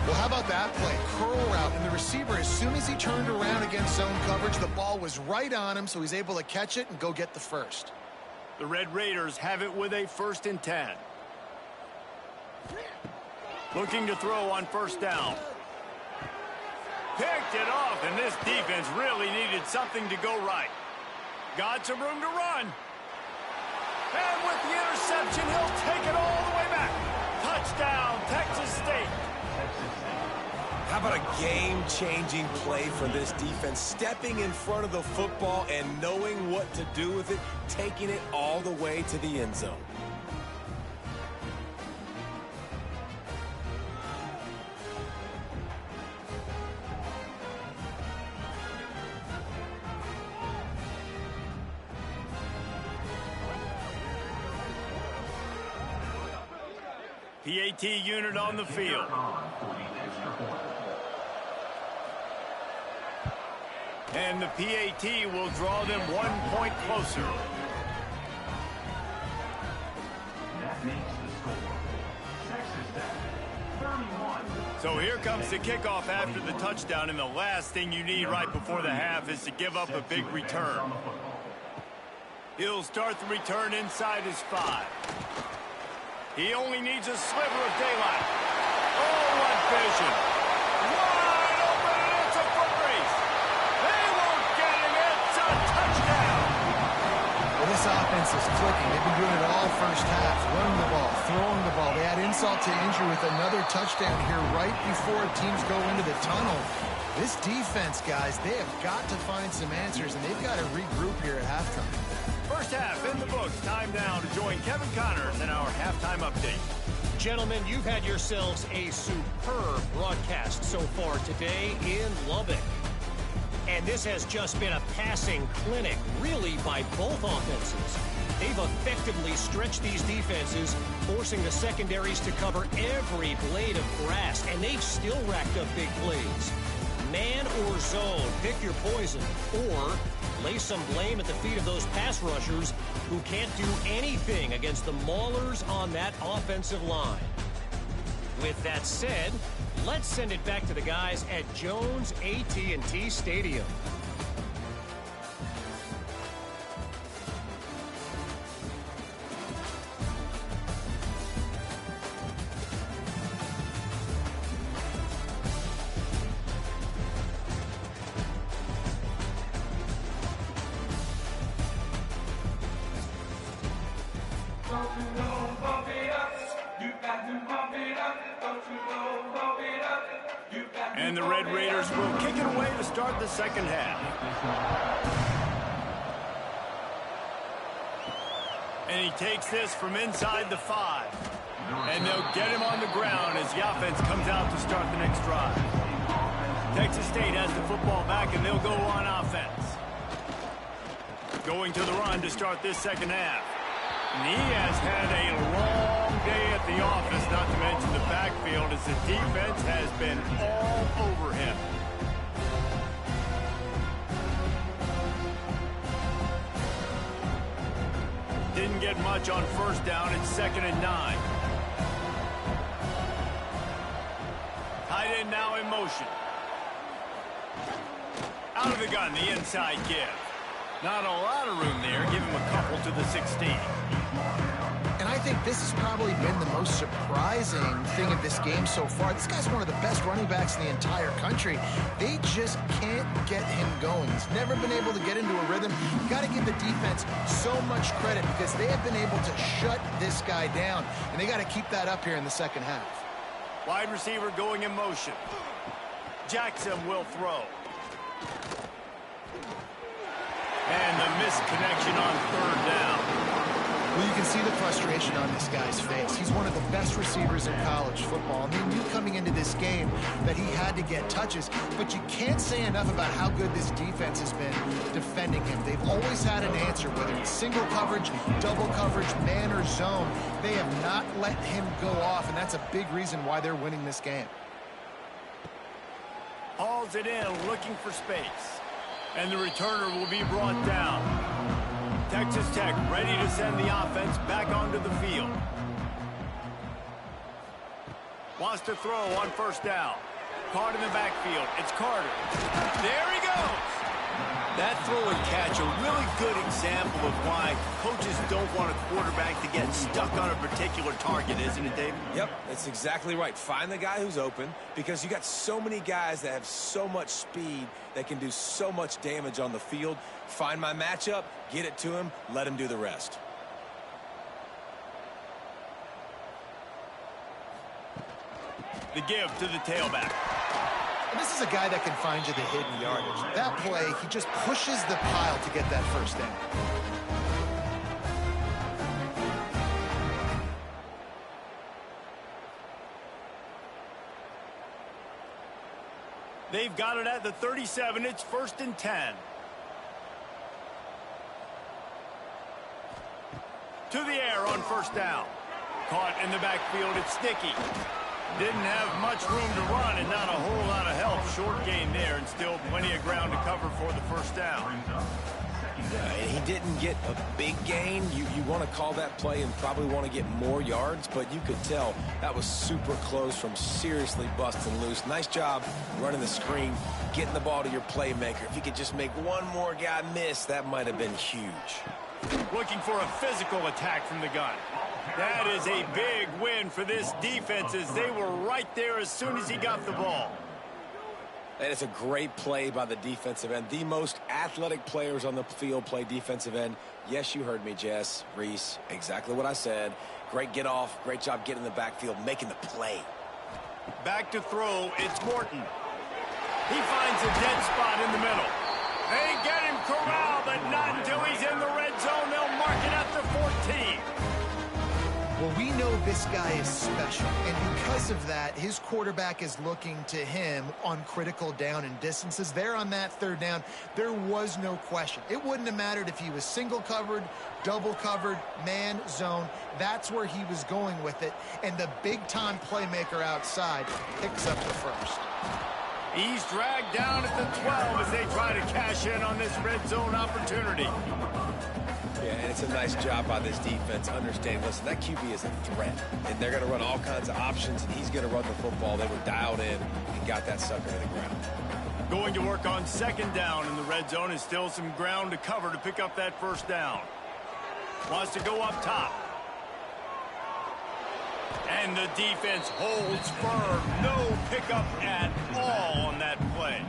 Well, how about that play? Curl route, and the receiver, as soon as he turned around against zone coverage, the ball was right on him, so he's able to catch it and go get the first. The Red Raiders have it with a 1st and 10. Looking to throw on 1st down. Picked it off, and this defense really needed something to go right. Got some room to run. And with the interception, he'll take it all the way back. Touchdown, Texas State. How about a game-changing play for this defense? Stepping in front of the football and knowing what to do with it, taking it all the way to the end zone. PAT unit on the field. And the PAT will draw them 1 point closer. That makes the score. Texas Tech, 31. So here comes the kickoff after the touchdown, and the last thing you need right before the half is to give up a big return. He'll start the return inside his 5. He only needs a sliver of daylight. Oh, what vision. Wide open, and it's a foot race. They won't get him. It's a touchdown. offense is clicking. They've been doing it all first half. Running the ball, throwing the ball. They add insult to injury with another touchdown here right before teams go into the tunnel. This defense, guys, they have got to find some answers, and they've got to regroup here at halftime. First half in the books. Time now to join Kevin Connors in our halftime update. Gentlemen, you've had yourselves a superb broadcast so far today in Lubbock. And this has just been a passing clinic, really, by both offenses. They've effectively stretched these defenses, forcing the secondaries to cover every blade of grass, and they've still racked up big plays. Man or zone, pick your poison, or lay some blame at the feet of those pass rushers who can't do anything against the maulers on that offensive line. With that said, let's send it back to the guys at Jones AT&T Stadium. And the Red Raiders will kick it away to start the second half. And he takes this from inside the 5. And they'll get him on the ground as the offense comes out to start the next drive. Texas State has the football back, and they'll go on offense. Going to the run to start this second half. And he has had a long day at the office, not to mention the backfield, as the defense has been all over him. Didn't get much on first down. It's 2nd and 9. Tight end now in motion. Out of the gun, the inside give. Not a lot of room there. Give him a couple to the 16. And I think this has probably been the most surprising thing of this game so far. This guy's one of the best running backs in the entire country. They just can't get him going. He's never been able to get into a rhythm. You got to give the defense so much credit because they have been able to shut this guy down. And they got to keep that up here in the second half. Wide receiver going in motion. Jackson will throw. And the missed connection on 3rd down. Well, you can see the frustration on this guy's face. He's one of the best receivers in college football. And they knew coming into this game that he had to get touches. But you can't say enough about how good this defense has been defending him. They've always had an answer, whether it's single coverage, double coverage, man or zone. They have not let him go off, and that's a big reason why they're winning this game. Hauls it in, looking for space. And the returner will be brought down. Texas Tech ready to send the offense back onto the field. Wants to throw on first down. Caught in the backfield. It's Carter. There he goes. That throw and catch, a really good example of why coaches don't want a quarterback to get stuck on a particular target, isn't it, David? Yep, that's exactly right. Find the guy who's open because you got so many guys that have so much speed that can do so much damage on the field. Find my matchup, get it to him, let him do the rest. The give to the tailback. And this is a guy that can find you the hidden yardage. That play, he just pushes the pile to get that first down. They've got it at the 37. It's 1st and 10. To the air on first down. Caught in the backfield. It's Sticky. Didn't have much room to run and not a whole lot of help. Short gain there and still plenty of ground to cover for the first down. He didn't get a big gain. You want to call that play and probably want to get more yards, but you could tell that was super close from seriously busting loose. Nice job running the screen, getting the ball to your playmaker. If you could just make one more guy miss, that might have been huge. Looking for a physical attack from the gun. That is a big win for this defense as they were right there as soon as he got the ball. And it's a great play by the defensive end. The most athletic players on the field play defensive end. Yes, you heard me, Jess, Reese. Exactly what I said. Great get off. Great job getting in the backfield, making the play. Back to throw. It's Morton. He finds a dead spot in the middle. They get him corralled, but not until he's in the red zone. They'll mark it at the 14. Well, we know this guy is special, and because of that, his quarterback is looking to him on critical down and distances. There on that third down, there was no question. It wouldn't have mattered if he was single covered, double covered, man, zone. That's where he was going with it, and the big-time playmaker outside picks up the first. He's dragged down at the 12 as they try to cash in on this red zone opportunity. Yeah, and it's a nice job by this defense understanding, listen, that QB is a threat, and they're going to run all kinds of options, and he's going to run the football. They were dialed in and got that sucker to the ground. Going to work on second down in the red zone, and still some ground to cover to pick up that first down. Wants to go up top. And the defense holds firm. No pickup at all on that play.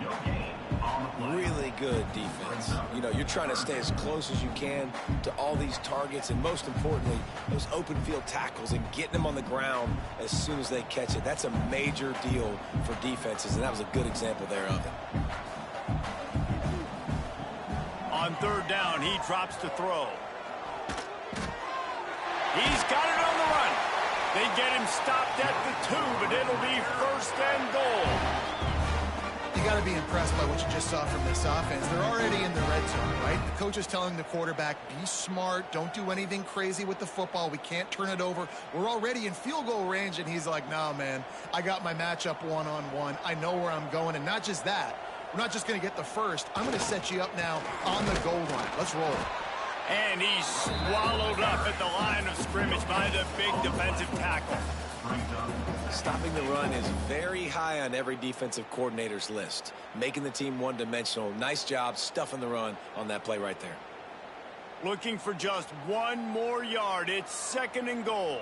Really good defense. You know, you're trying to stay as close as you can to all these targets, and most importantly, those open field tackles and getting them on the ground as soon as they catch it. That's a major deal for defenses, and that was a good example there of it. On third down, he drops to throw. He's got it on the run. They get him stopped at the 2, but it'll be first and goal. You got to be impressed by what you just saw from this offense. They're already in the red zone, right? The coach is telling the quarterback, be smart, don't do anything crazy with the football. We can't turn it over. We're already in field goal range, and he's like, nah, man, I got my matchup one-on-one. I know where I'm going, and not just that. We're not just going to get the first. I'm going to set you up now on the goal line. Let's roll. And he's swallowed up at the line of scrimmage by the big defensive tackle. Stopping the run is very high on every defensive coordinator's list. Making the team one-dimensional. Nice job stuffing the run on that play right there. Looking for just one more yard. It's second and goal.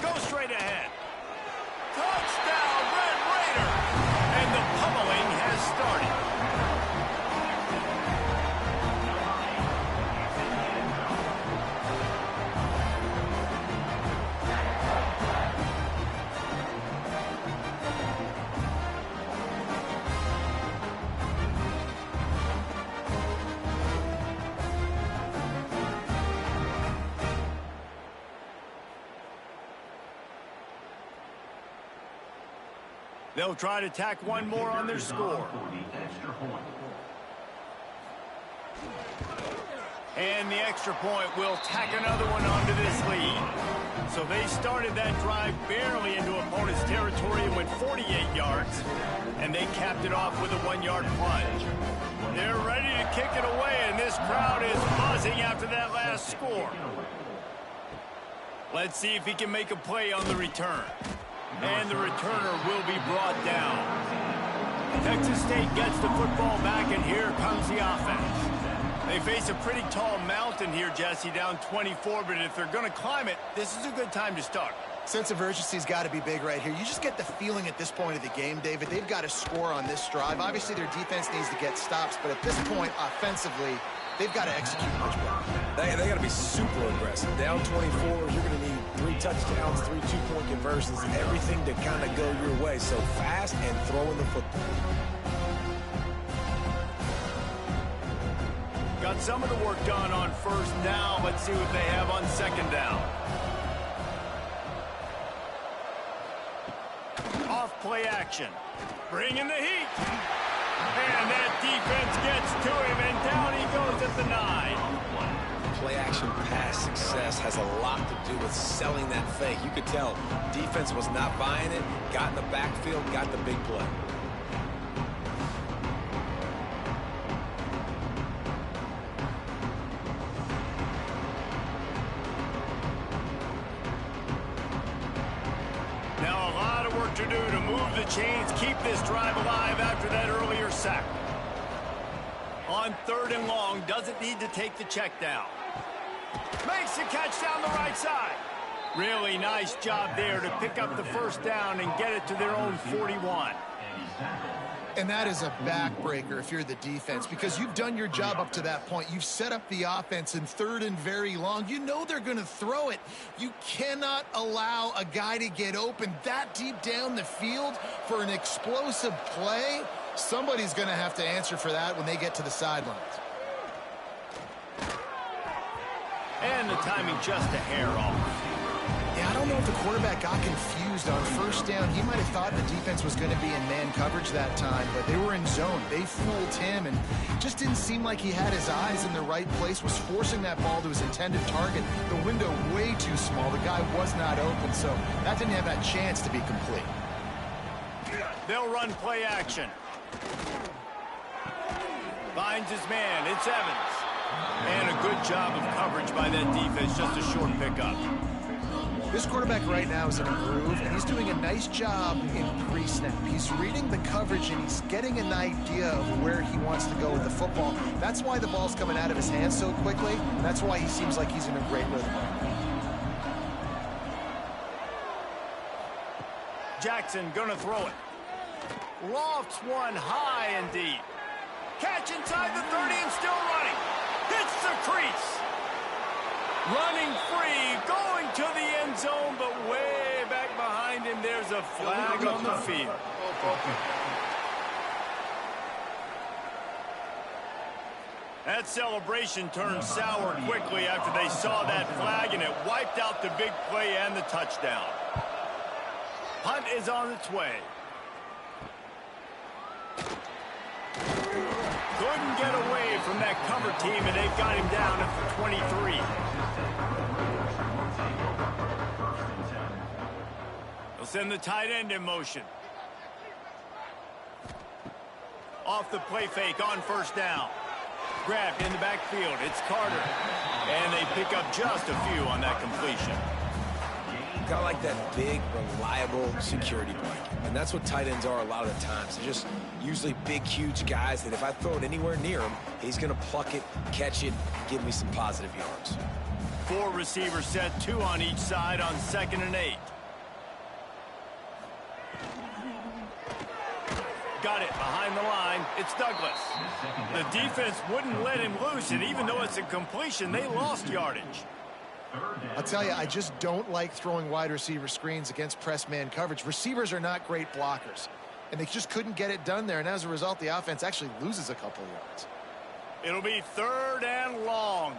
Go straight ahead. Touchdown, Red Raider! And the pummeling has started. They'll try to tack one more on their score. And the extra point will tack another one onto this lead. So they started that drive barely into opponent's territory and went 48 yards. And they capped it off with a 1-yard plunge. They're ready to kick it away, and this crowd is buzzing after that last score. Let's see if he can make a play on the return. And the returner will be brought down. Texas State gets the football back, and here comes the offense. They face a pretty tall mountain here, Jesse, down 24, but if they're going to climb it, this is a good time to start. Sense of urgency's got to be big right here. You just get the feeling at this point of the game, David, they've got to score on this drive. Obviously, their defense needs to get stops, but at this point, offensively, they've got to execute much better. They got to be super aggressive. Down 24, you're going to need 3 touchdowns, 3 two-point conversions, everything to kind of go your way. So fast and throwing the football. Got some of the work done on first down. Let's see what they have on second down. Off play action. Bringing the heat. And that defense gets to him, and down he goes at the 9. Play action pass success has a lot to do with selling that fake. You could tell defense was not buying it, got in the backfield, got the big play. Now a lot of work to do to move the chains, keep this drive alive after that earlier sack. On third and long, doesn't need to take the check down. Makes the catch down the right side. Really nice job there to pick up the first down and get it to their own 41. And that is a backbreaker if you're the defense, because you've done your job up to that point. You've set up the offense in 3rd and very long. You know they're going to throw it. You cannot allow a guy to get open that deep down the field for an explosive play. Somebody's going to have to answer for that when they get to the sidelines. And the timing just a hair off. Yeah, I don't know if the quarterback got confused on first down. He might have thought the defense was going to be in man coverage that time, but they were in zone. They fooled him, and just didn't seem like he had his eyes in the right place, was forcing that ball to his intended target. The window way too small. The guy was not open, so that didn't have that chance to be complete. They'll run play action. Finds his man. It's Evans. And a good job of coverage by that defense. Just a short pickup. This quarterback right now is in a groove, and he's doing a nice job in pre-snap. He's reading the coverage, and he's getting an idea of where he wants to go with the football. That's why the ball's coming out of his hands so quickly, and that's why he seems like he's in a great rhythm. Jackson gonna throw it. Lofts one high and deep. Catch inside the 30 and still running. Hits the crease. Running free, going to the end zone, but way back behind him, there's a flag on the field. That celebration turned sour quickly after they saw that flag, and it wiped out the big play and the touchdown. Punt is on its way. Couldn't get away from that cover team, and they've got him down at the 23. They'll send the tight end in motion. Off the play fake on first down. Grabbed in the backfield. It's Carter. And they pick up just a few on that completion. Kind of like that big, reliable security blanket. And that's what tight ends are a lot of the times. They're just usually big, huge guys that if I throw it anywhere near him, he's going to pluck it, catch it, give me some positive yards. 4 receivers set, 2 on each side on 2nd and 8. Got it behind the line. It's Douglas. The defense wouldn't let him loose, and even though it's a completion, they lost yardage. I'll tell you, I just don't like throwing wide receiver screens against press man coverage. Receivers are not great blockers, and they just couldn't get it done there, and as a result, the offense actually loses a couple yards. It'll be 3rd and long.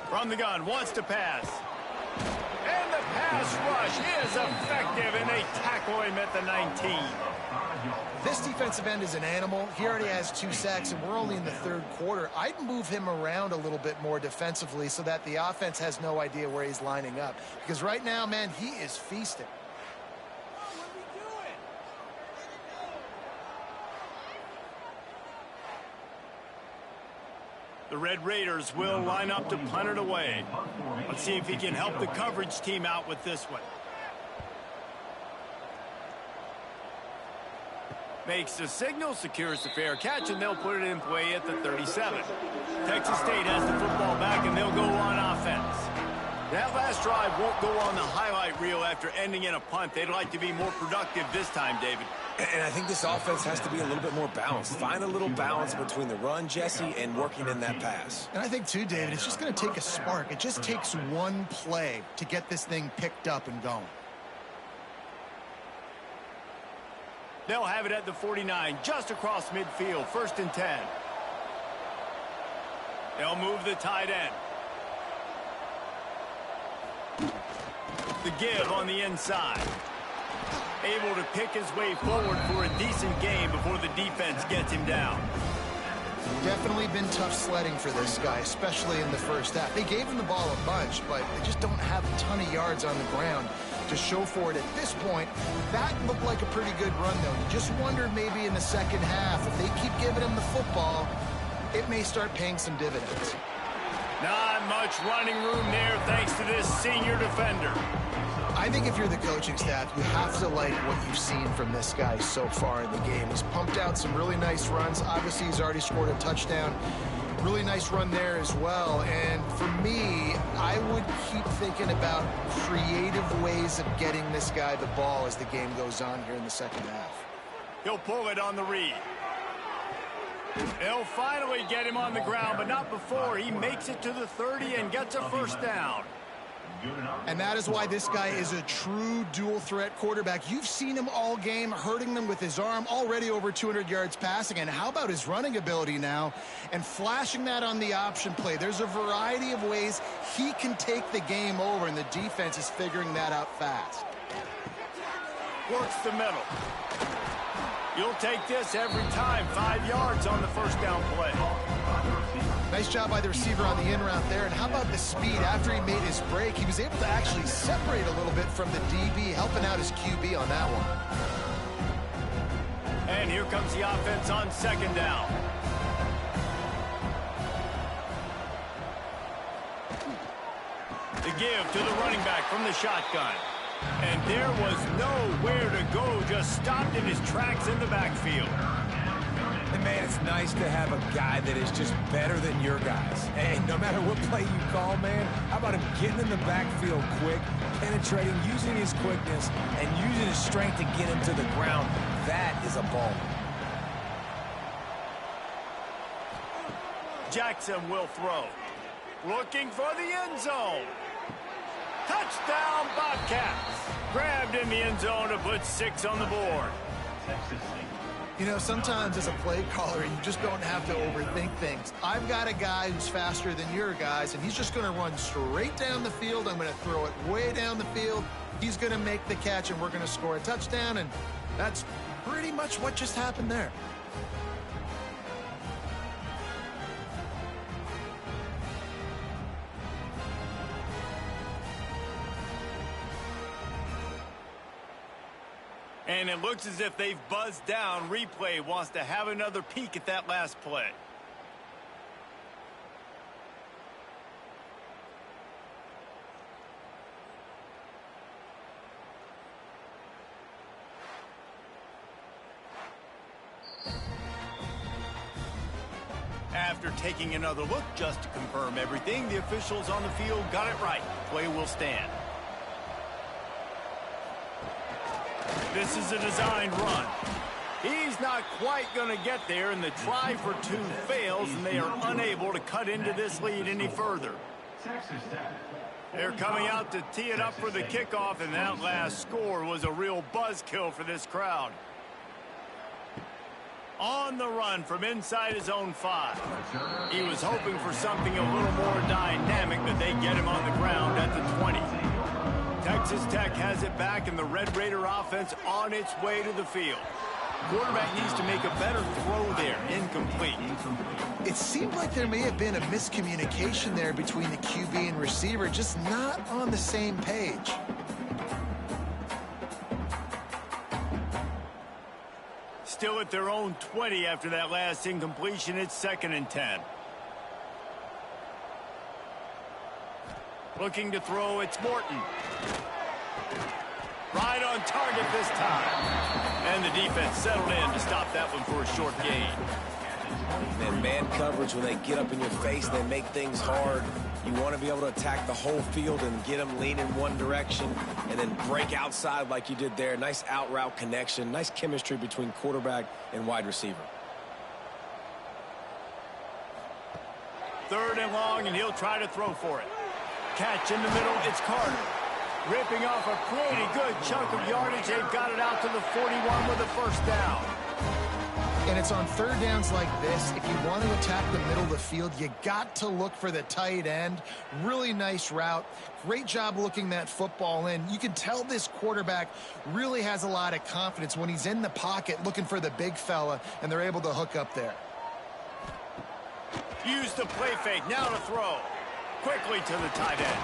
From the gun, wants to pass. And the pass rush is effective, and they tackle him at the 19. This defensive end is an animal. He already has 2 sacks, and we're only in the 3rd quarter. I'd move him around a little bit more defensively so that the offense has no idea where he's lining up. Because right now, man, he is feasting. The Red Raiders will line up to punt it away. Let's see if he can help the coverage team out with this one. Makes the signal, secures the fair catch, and they'll put it in play at the 37. Texas State has the football back, and they'll go on offense. That last drive won't go on the highlight reel after ending in a punt. They'd like to be more productive this time, David. And I think this offense has to be a little bit more balanced. Find a little balance between the run, Jesse, and working in that pass. And I think, too, David, it's just going to take a spark. It just takes one play to get this thing picked up and going. They'll have it at the 49, just across midfield, 1st and 10. They'll move the tight end. The give on the inside. Able to pick his way forward for a decent game before the defense gets him down. Definitely been tough sledding for this guy, especially in the first half. They gave him the ball a bunch, but they just don't have a ton of yards on the ground to show for it at this point. That looked like a pretty good run, though. You just wonder maybe in the second half, if they keep giving him the football, it may start paying some dividends. Not much running room there thanks to this senior defender. I think if you're the coaching staff, you have to like what you've seen from this guy so far in the game. He's pumped out some really nice runs. Obviously, he's already scored a touchdown. Really nice run there as well. And for me, I would keep thinking about creative ways of getting this guy the ball as the game goes on here in the second half. He'll pull it on the read. He'll finally get him on the ground, but not before he makes it to the 30 and gets a first down. And that is why this guy is a true dual-threat quarterback. You've seen him all game, hurting them with his arm, already over 200 yards passing. And how about his running ability now? And flashing that on the option play. There's a variety of ways he can take the game over, and the defense is figuring that out fast. Works the middle. You'll take this every time. 5 yards on the first down play. Nice job by the receiver on the in route there. And how about the speed? After he made his break, he was able to actually separate a little bit from the DB, helping out his QB on that one. And here comes the offense on second down. The give to the running back from the shotgun. And there was nowhere to go, just stopped in his tracks in the backfield. And, man, it's nice to have a guy that is just better than your guys. And no matter what play you call, man, how about him getting in the backfield quick, penetrating, using his quickness, and using his strength to get him to the ground. That is a ball. Jackson will throw. Looking for the end zone. Touchdown, Bobcats. Grabbed in the end zone to put 6 on the board. You know, sometimes as a play caller, you just don't have to overthink things. I've got a guy who's faster than your guys, and he's just going to run straight down the field. I'm going to throw it way down the field. He's going to make the catch, and we're going to score a touchdown, and that's pretty much what just happened there. And it looks as if they've buzzed down. Replay wants to have another peek at that last play. After taking another look just to confirm everything, the officials on the field got it right. Play will stand. This is a designed run. He's not quite going to get there, and the try for 2 fails, and they are unable to cut into this lead any further. They're coming out to tee it up for the kickoff, and that last score was a real buzzkill for this crowd. On the run from inside his own 5. He was hoping for something a little more dynamic, but they get him on the ground at the 20. Texas Tech has it back, and the Red Raider offense on its way to the field. Quarterback needs to make a better throw there. Incomplete. It seemed like there may have been a miscommunication there between the QB and receiver, just not on the same page. Still at their own 20 after that last incompletion. It's 2nd and 10. Looking to throw, it's Morton. Right on target this time. And the defense settled in to stop that one for a short gain. And man coverage, when they get up in your face, they make things hard. You want to be able to attack the whole field and get them lean in one direction and then break outside like you did there. Nice out route connection, nice chemistry between quarterback and wide receiver. 3rd and long, and he'll try to throw for it. Catch in the middle, it's Carter. Ripping off a pretty good chunk of yardage. They've got it out to the 41 with a first down. And it's on 3rd downs like this. If you want to attack the middle of the field, you got to look for the tight end. Really nice route. Great job looking that football in. You can tell this quarterback really has a lot of confidence when he's in the pocket looking for the big fella, and they're able to hook up there. Use the play fake. Now to throw. Quickly to the tight end.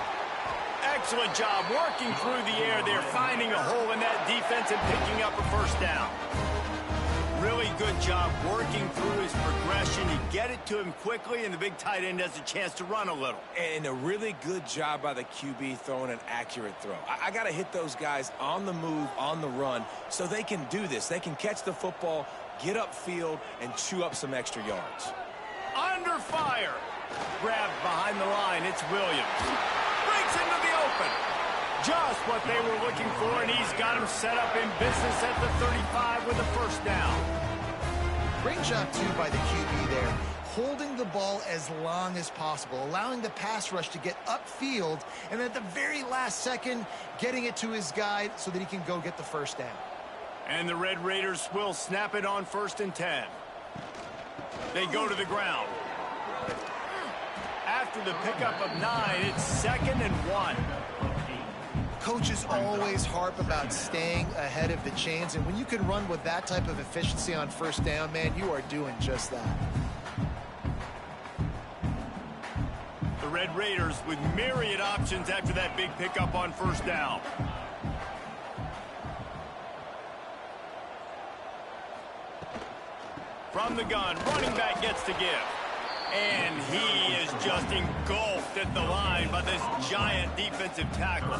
Excellent job working through the air there, finding a hole in that defense and picking up a first down. Really good job working through his progression. You get it to him quickly, and the big tight end has a chance to run a little. And a really good job by the QB throwing an accurate throw. I got to hit those guys on the move, on the run, so they can do this. They can catch the football, get upfield, and chew up some extra yards. under fire. Grabbed behind the line, it's Williams. Breaks into the open. Just what they were looking for, and he's got him set up in business at the 35 with a first down. Great job, too, by the QB there, holding the ball as long as possible, allowing the pass rush to get upfield, and at the very last second, getting it to his guy so that he can go get the first down. And the Red Raiders will snap it on 1st and 10. They go to the ground. After the pickup of 9, it's 2nd and 1. Coaches always harp about staying ahead of the chains, and when you can run with that type of efficiency on first down, man, you are doing just that. The Red Raiders with myriad options after that big pickup on first down. From the gun, running back gets to give. And he is just engulfed at the line by this giant defensive tackle.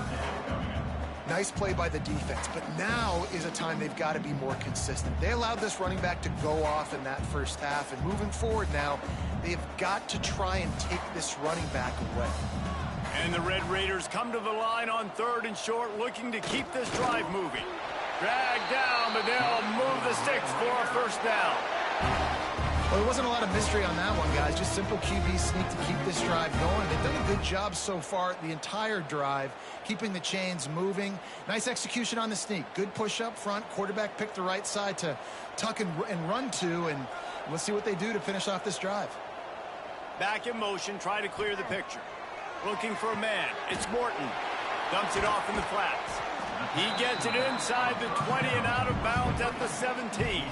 Nice play by the defense, but now is a time they've got to be more consistent. They allowed this running back to go off in that first half, and moving forward now, they've got to try and take this running back away. And the Red Raiders come to the line on 3rd and short, looking to keep this drive moving. Dragged down, but they'll move the sticks for a first down. Well, there wasn't a lot of mystery on that one, guys. Just simple QB sneak to keep this drive going. They've done a good job so far the entire drive, keeping the chains moving. Nice execution on the sneak. Good push up front. Quarterback picked the right side to tuck and run to, and we'll see what they do to finish off this drive. Back in motion, try to clear the picture. Looking for a man. It's Morton. Dumps it off in the flats. He gets it inside the 20 and out of bounds at the 17.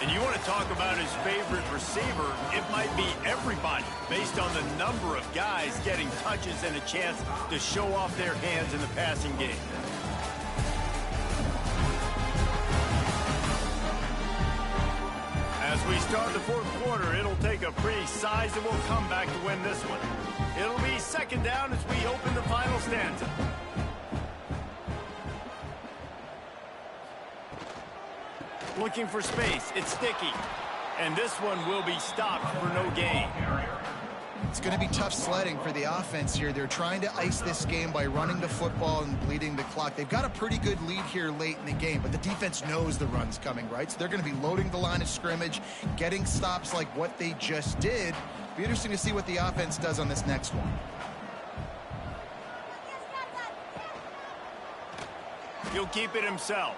You want to talk about his favorite receiver, it might be everybody based on the number of guys getting touches and a chance to show off their hands in the passing game. As we start the 4th quarter, it'll take a pretty sizable comeback to win this one. It'll be 2nd down as we open the final stanza. Looking for space. It's sticky. And this one will be stopped for no gain. It's going to be tough sledding for the offense here. They're trying to ice this game by running the football and bleeding the clock. They've got a pretty good lead here late in the game, but the defense knows the run's coming, right? So they're going to be loading the line of scrimmage, getting stops like what they just did. Be interesting to see what the offense does on this next one. He'll keep it himself.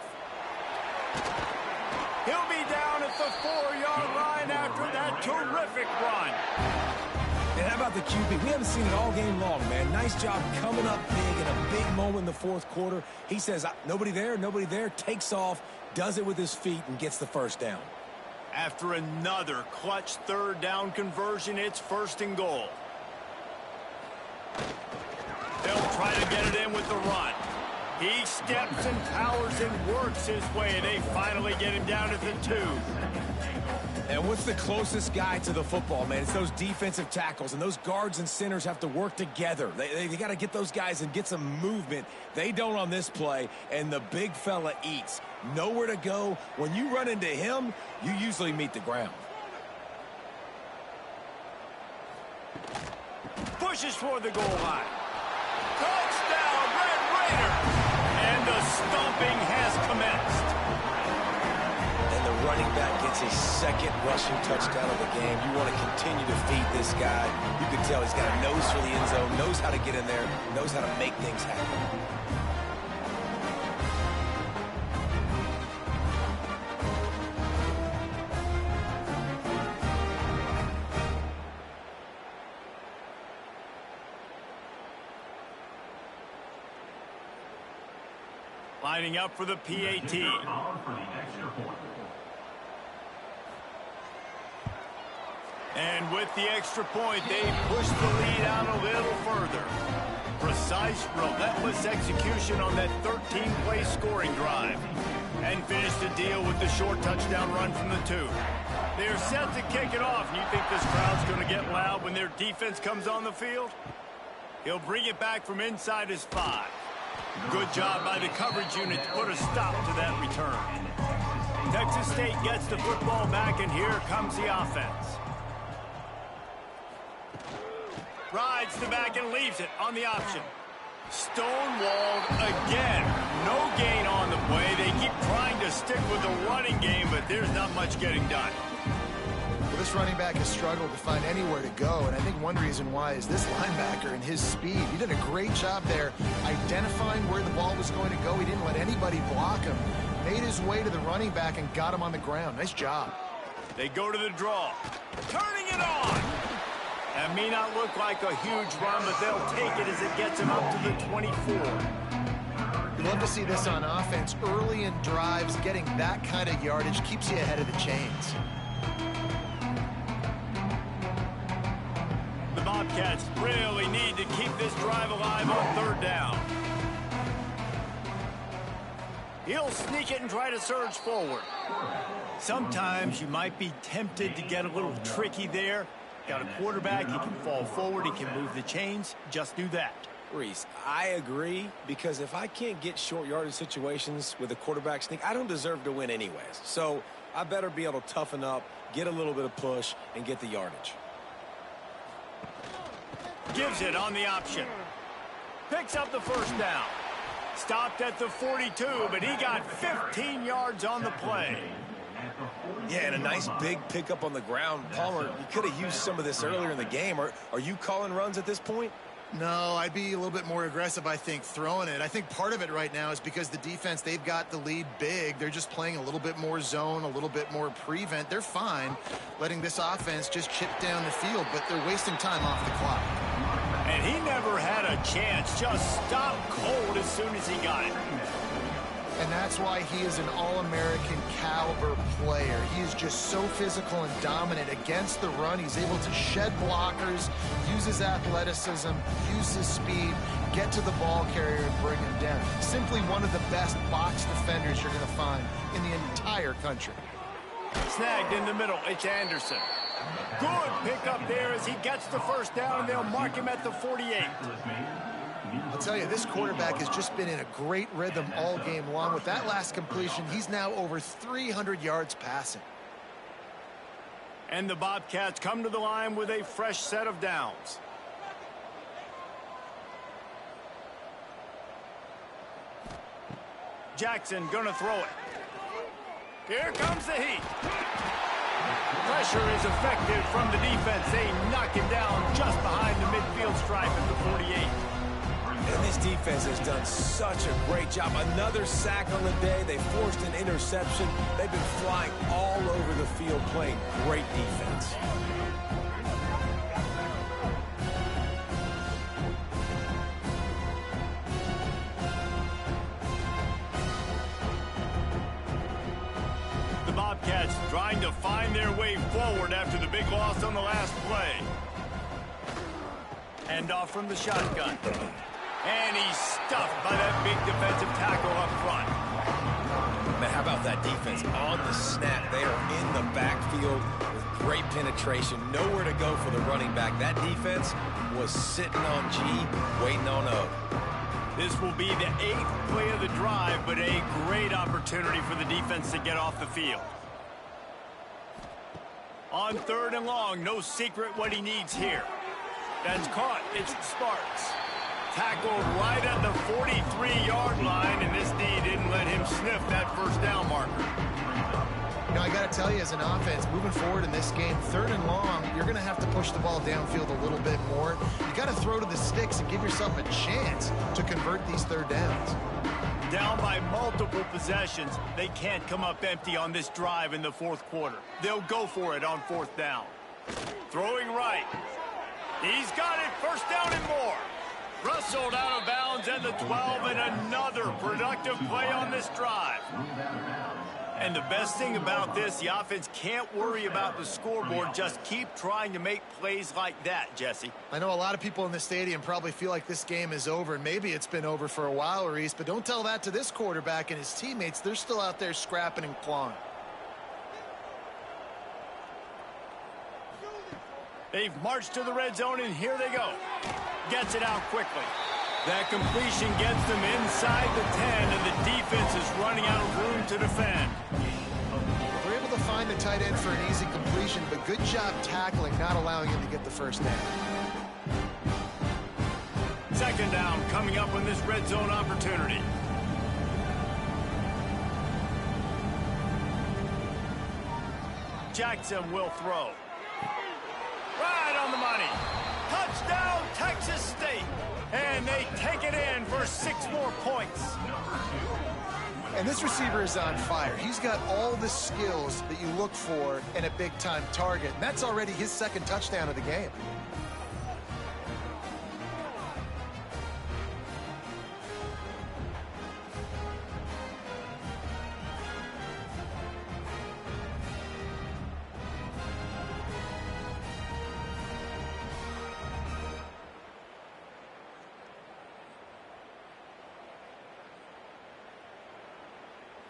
He'll be down at the 4-yard line after that terrific run. And how about the QB? We haven't seen it all game long, man. Nice job coming up big in a big moment in the 4th quarter. He says, nobody there, takes off, does it with his feet, and gets the first down. After another clutch 3rd down conversion, it's 1st and goal. They'll try to get it in with the run. He steps and powers and works his way. They finally get him down at the 2. And what's the closest guy to the football, man? It's those defensive tackles, and those guards and centers have to work together. They got to get those guys and get some movement. They don't on this play, and the big fella eats. Nowhere to go. When you run into him, you usually meet the ground. Pushes for the goal line. Touchdown, Red Raiders! And the stomping has commenced. And the running back gets his 2nd rushing touchdown of the game. You want to continue to feed this guy. You can tell he's got a nose for the end zone, knows how to get in there, knows how to make things happen. Lining up for the PAT. And with the extra point, they push the lead out a little further. Precise, relentless execution on that 13-play scoring drive. And finish the deal with the short touchdown run from the 2. They're set to kick it off. You think this crowd's going to get loud when their defense comes on the field? He'll bring it back from inside his 5. Good job by the coverage unit to put a stop to that return. Texas State gets the football back, and here comes the offense. Rides the back and leaves it on the option. Stonewalled again. No gain on the play. They keep trying to stick with the running game, but there's not much getting done. Well, this running back has struggled to find anywhere to go, and I think one reason why is this linebacker and his speed. He did a great job there identifying where the ball was going to go. He didn't let anybody block him. Made his way to the running back and got him on the ground. Nice job. They go to the draw. Turning it on. That may not look like a huge run, but they'll take it as it gets him up to the 24. You love to see this on offense. Early in drives, getting that kind of yardage keeps you ahead of the chains. The Bobcats really need to keep this drive alive on 3rd down. He'll sneak it and try to surge forward. Sometimes you might be tempted to get a little tricky there. Got a quarterback, he can fall forward, he can move the chains. Just do that. Reese, I agree, because if I can't get short yardage situations with a quarterback sneak, I don't deserve to win anyways. So I better be able to toughen up, get a little bit of push, and get the yardage. Gives it on the option. Picks up the 1st down. Stopped at the 42, but he got 15 yards on the play. Yeah, and a nice big pickup on the ground. Palmer, you could have used some of this earlier in the game. Are you calling runs at this point? No, I'd be a little bit more aggressive, I think, throwing it. I think part of it right now is because the defense, they've got the lead big. They're just playing a little bit more zone, a little bit more prevent. They're fine letting this offense just chip down the field, but they're wasting time off the clock. And he never had a chance. Just stopped cold as soon as he got it. And that's why he is an All-American caliber player. He is just so physical and dominant against the run. He's able to shed blockers, use his athleticism, use his speed, get to the ball carrier and bring him down. Simply one of the best box defenders you're going to find in the entire country. Snagged in the middle. It's Anderson. Good pickup there as he gets the 1st down, and they'll mark him at the 48. I'll tell you, this quarterback has just been in a great rhythm all game long. With that last completion, he's now over 300 yards passing. And the Bobcats come to the line with a fresh set of downs. Jackson gonna throw it. Here comes the heat. Pressure is effective from the defense. They knock him down just behind the midfield stripe at the 48. And this defense has done such a great job. Another sack on the day. They forced an interception. They've been flying all over the field playing great defense. The Bobcats trying to find their way forward after the big loss on the last play. Hand off from the shotgun. And he's stuffed by that big defensive tackle up front. Man, how about that defense on the snap? They are in the backfield with great penetration. Nowhere to go for the running back. That defense was sitting on G, waiting on O. This will be the 8th play of the drive, but a great opportunity for the defense to get off the field. On 3rd and long, no secret what he needs here. That's caught. It's the Sparks. Tackled right at the 43-yard line, and this D didn't let him sniff that 1st down marker. You know, I got to tell you, as an offense, moving forward in this game, 3rd and long, you're going to have to push the ball downfield a little bit more. You got to throw to the sticks and give yourself a chance to convert these 3rd downs. Down by multiple possessions, they can't come up empty on this drive in the 4th quarter. They'll go for it on 4th down. Throwing right. He's got it. 1st down and more. Rustled out of bounds at the 12, and another productive play on this drive. And the best thing about this, the offense can't worry about the scoreboard. Just keep trying to make plays like that, Jesse. I know a lot of people in the stadium probably feel like this game is over, and maybe it's been over for a while, Reese, but don't tell that to this quarterback and his teammates. They're still out there scrapping and clawing. They've marched to the red zone, and here they go. Gets it out quickly. That completion gets them inside the 10, and the defense is running out of room to defend. They're able to find the tight end for an easy completion, but good job tackling, not allowing him to get the first down. Second down coming up on this red zone opportunity. Jackson will throw. Right on the money. Touchdown, Texas State. And they take it in for 6 more points. And this receiver is on fire. He's got all the skills that you look for in a big-time target. And that's already his second touchdown of the game.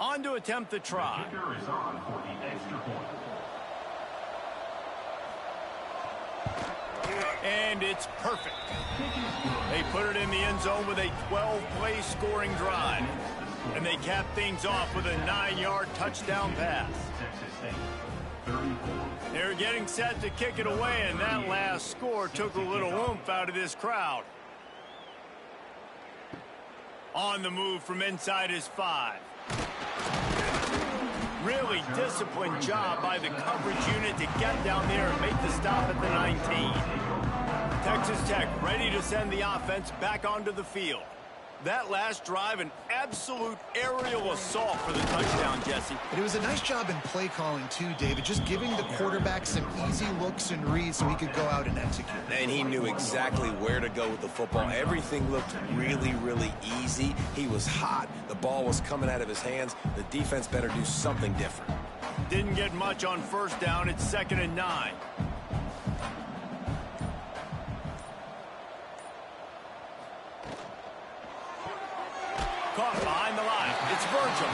On to attempt the try. The kicker is on for the extra point. And it's perfect. They put it in the end zone with a 12-play scoring drive. And they cap things off with a 9-yard touchdown pass. They're getting set to kick it away, and that last score took a little oomph out of this crowd. On the move from inside his 5. Really disciplined job by the coverage unit to get down there and make the stop at the 19. Texas Tech ready to send the offense back onto the field. That last drive, an absolute aerial assault for the touchdown, Jesse. But it was a nice job in play calling, too, David, just giving the quarterback some easy looks and reads so he could go out and execute. And he knew exactly where to go with the football. Everything looked really, really easy. He was hot. The ball was coming out of his hands. The defense better do something different. Didn't get much on first down. It's 2nd and 9. Caught behind the line. It's Virgil.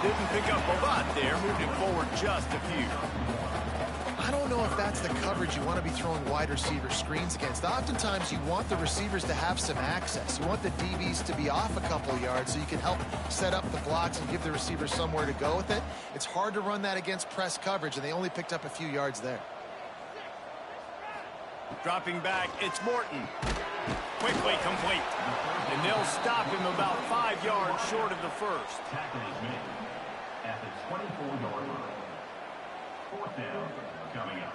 Didn't pick up a lot there. Moved it forward just a few. I don't know if that's the coverage you want to be throwing wide receiver screens against. Oftentimes, you want the receivers to have some access. You want the DBs to be off a couple yards so you can help set up the blocks and give the receiver somewhere to go with it. It's hard to run that against press coverage, and they only picked up a few yards there. Dropping back, it's Morton. Quickly complete. And they'll stop him about 5 yards short of the first. Tackle is made at the 24-yard line. 4th down coming up.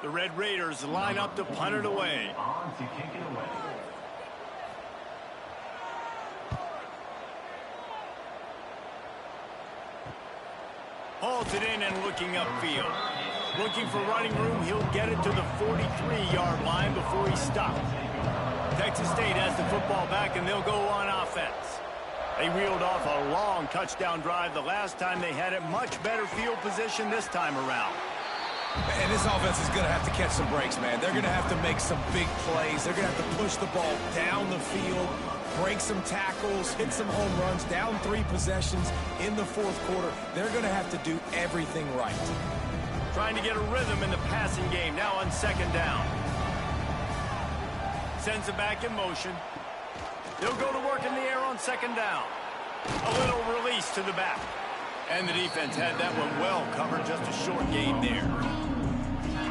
The Red Raiders line up to punt it away. On to kick it away. Hauls it in and looking upfield. Looking for running room, he'll get it to the 43-yard line before he stops. Texas State has the football back, and they'll go on offense. They reeled off a long touchdown drive the last time they had it. Much better field position this time around. And this offense is going to have to catch some breaks, man. They're going to have to make some big plays. They're going to have to push the ball down the field, break some tackles, hit some home runs, down 3 possessions in the 4th quarter. They're going to have to do everything right. Trying to get a rhythm in the passing game, now on 2nd down. Sends it back in motion. They'll go to work in the air on 2nd down. A little release to the back. And the defense had that one well covered, just a short gain there.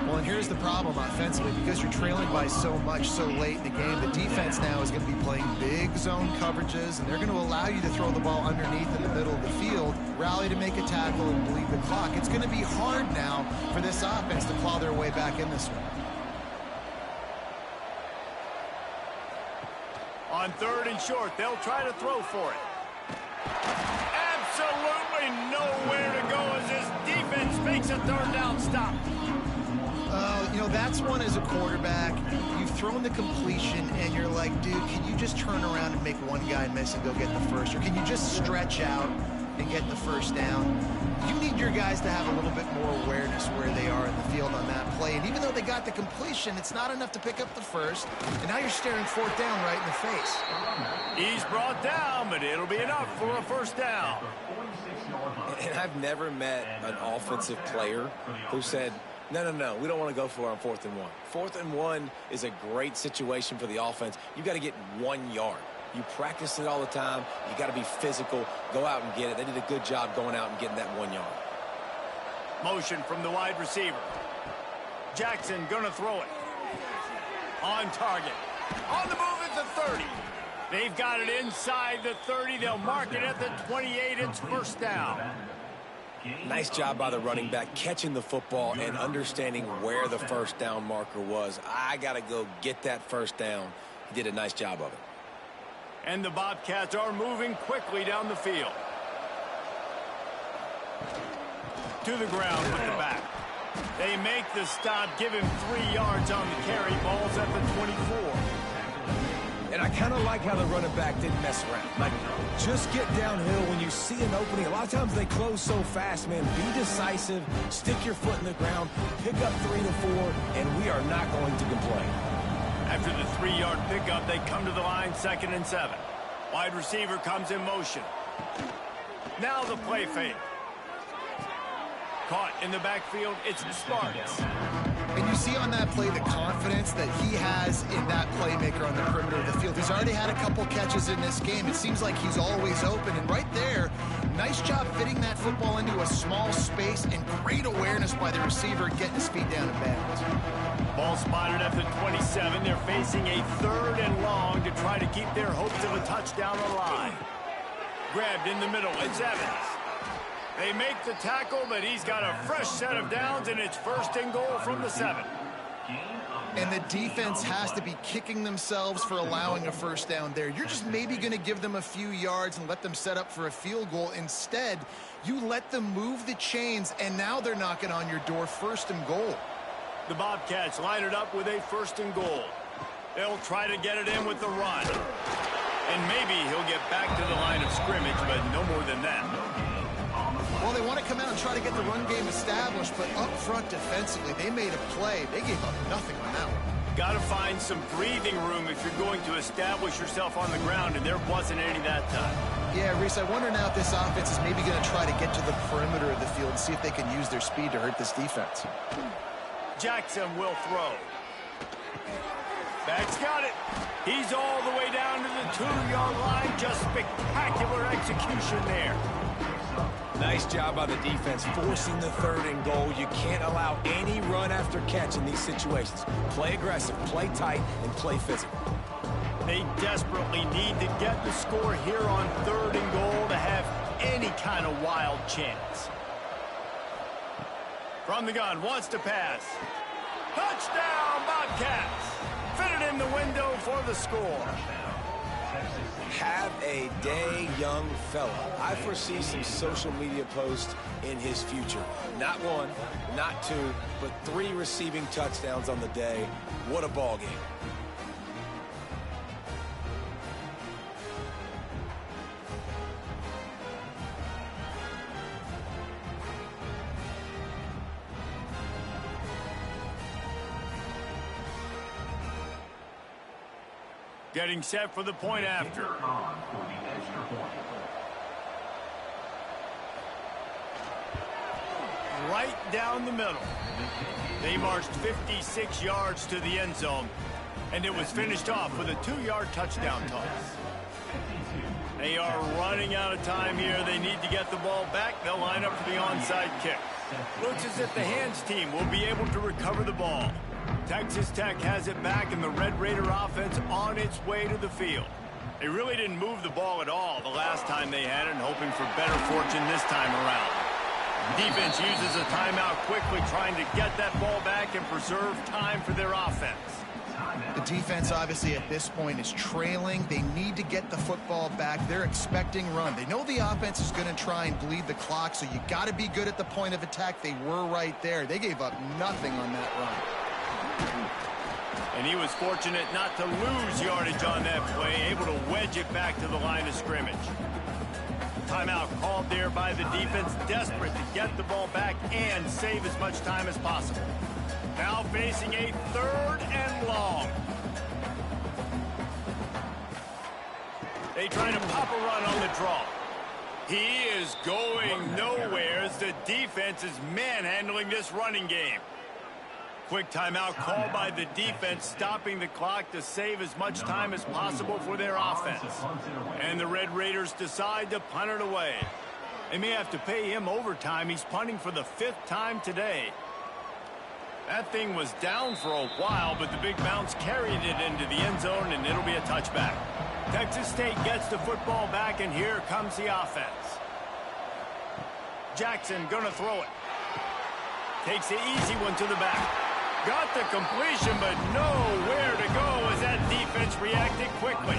Well, and here's the problem offensively. Because you're trailing by so much so late in the game, the defense now is going to be playing big zone coverages, and they're going to allow you to throw the ball underneath in the middle of the field, rally to make a tackle, and bleed the clock. It's going to be hard now for this offense to claw their way back in this one. On 3rd and short, they'll try to throw for it. Absolutely nowhere to go as this defense makes a 3rd down stop. You know, that's one as a quarterback. You've thrown the completion, and you're like, dude, can you just turn around and make one guy miss and go get the first? Or can you just stretch out and get the first down? You need your guys to have a little bit more awareness where they are in the field on that play. And even though they got the completion, it's not enough to pick up the first. And now you're staring 4th down right in the face. He's brought down, but it'll be enough for a 1st down. 46-yard And I've never met an offensive player who said, no, we don't want to go for it on 4th and 1. 4th and 1 is a great situation for the offense. You got to get 1 yard. You practice it all the time. You got to be physical. Go out and get it. They did a good job going out and getting that 1 yard. Motion from the wide receiver. Jackson gonna throw it. On target. On the move at the 30. They've got it inside the 30. They'll mark it at the 28. It's first down. Nice job by the running back catching the football and understanding where the first down marker was. I got to go get that first down. He did a nice job of it. And the Bobcats are moving quickly down the field. To the ground with the back. They make the stop, give him 3 yards on the carry. Ball's at the 24. And I kind of like how the running back didn't mess around. Like, just get downhill when you see an opening. A lot of times they close so fast, man. Be decisive, stick your foot in the ground, pick up 3 to 4, and we are not going to complain. After the 3-yard pickup, they come to the line, 2nd and 7. Wide receiver comes in motion. Now the play fake. Caught in the backfield, it's Sparks. And you see on that play the confidence that he has in that playmaker on the perimeter of the field. He's already had a couple catches in this game. It seems like he's always open. And right there, nice job fitting that football into a small space and great awareness by the receiver getting his feet down in bounds. Ball spotted at the 27. They're facing a 3rd and long to try to keep their hopes of a touchdown alive. Grabbed in the middle. It's Evans. They make the tackle, but he's got a fresh set of downs, and it's 1st and goal from the 7. And the defense has to be kicking themselves for allowing a first down there. You're just maybe going to give them a few yards and let them set up for a field goal. Instead, you let them move the chains, and now they're knocking on your door, 1st and goal. The Bobcats line it up with a 1st and goal. They'll try to get it in with the run. And maybe he'll get back to the line of scrimmage, but no more than that. Well, they want to come out and try to get the run game established, but up front defensively, they made a play. They gave up nothing on that one. Got to find some breathing room if you're going to establish yourself on the ground, and there wasn't any that time. Yeah, Reese, I wonder now if this offense is maybe going to try to get to the perimeter of the field and see if they can use their speed to hurt this defense. Jackson will throw. Back's got it. He's all the way down to the 2-yard line. Just spectacular execution there. Nice job by the defense forcing the 3rd and goal. You can't allow any run after catch in these situations. Play aggressive, play tight, and play physical. They desperately need to get the score here on 3rd and goal to have any kind of wild chance. From the gun, wants to pass. Touchdown, Bobcats! Fitted in the window for the score. Have a day, young fella. I foresee some social media posts in his future. Not 1, not 2, but 3 receiving touchdowns on the day. What a ball game. Getting set for the point after. Right down the middle. They marched 56 yards to the end zone, and it was finished off with a 2-yard touchdown toss. They are running out of time here. They need to get the ball back. They'll line up for the onside kick. Looks as if the hands team will be able to recover the ball. Texas Tech has it back, and the Red Raider offense on its way to the field. They really didn't move the ball at all the last time they had it, and hoping for better fortune this time around. Defense uses a timeout quickly, trying to get that ball back and preserve time for their offense. The defense, obviously, at this point is trailing. They need to get the football back. They're expecting run. They know the offense is going to try and bleed the clock, so you got to be good at the point of attack. They were right there. They gave up nothing on that run. And he was fortunate not to lose yardage on that play, able to wedge it back to the line of scrimmage. Timeout called there by the defense, desperate to get the ball back and save as much time as possible. Now facing a 3rd and long. They try to pop a run on the draw. He is going nowhere as the defense is manhandling this running game. Quick timeout called by the defense, stopping the clock to save as much time as possible for their offense. And the Red Raiders decide to punt it away. They may have to pay him overtime. He's punting for the 5th time today. That thing was down for a while, but the big bounce carried it into the end zone, and it'll be a touchback. Texas State gets the football back, and here comes the offense. Jackson gonna throw it. Takes the easy one to the back. Got the completion, but nowhere to go as that defense reacted quickly.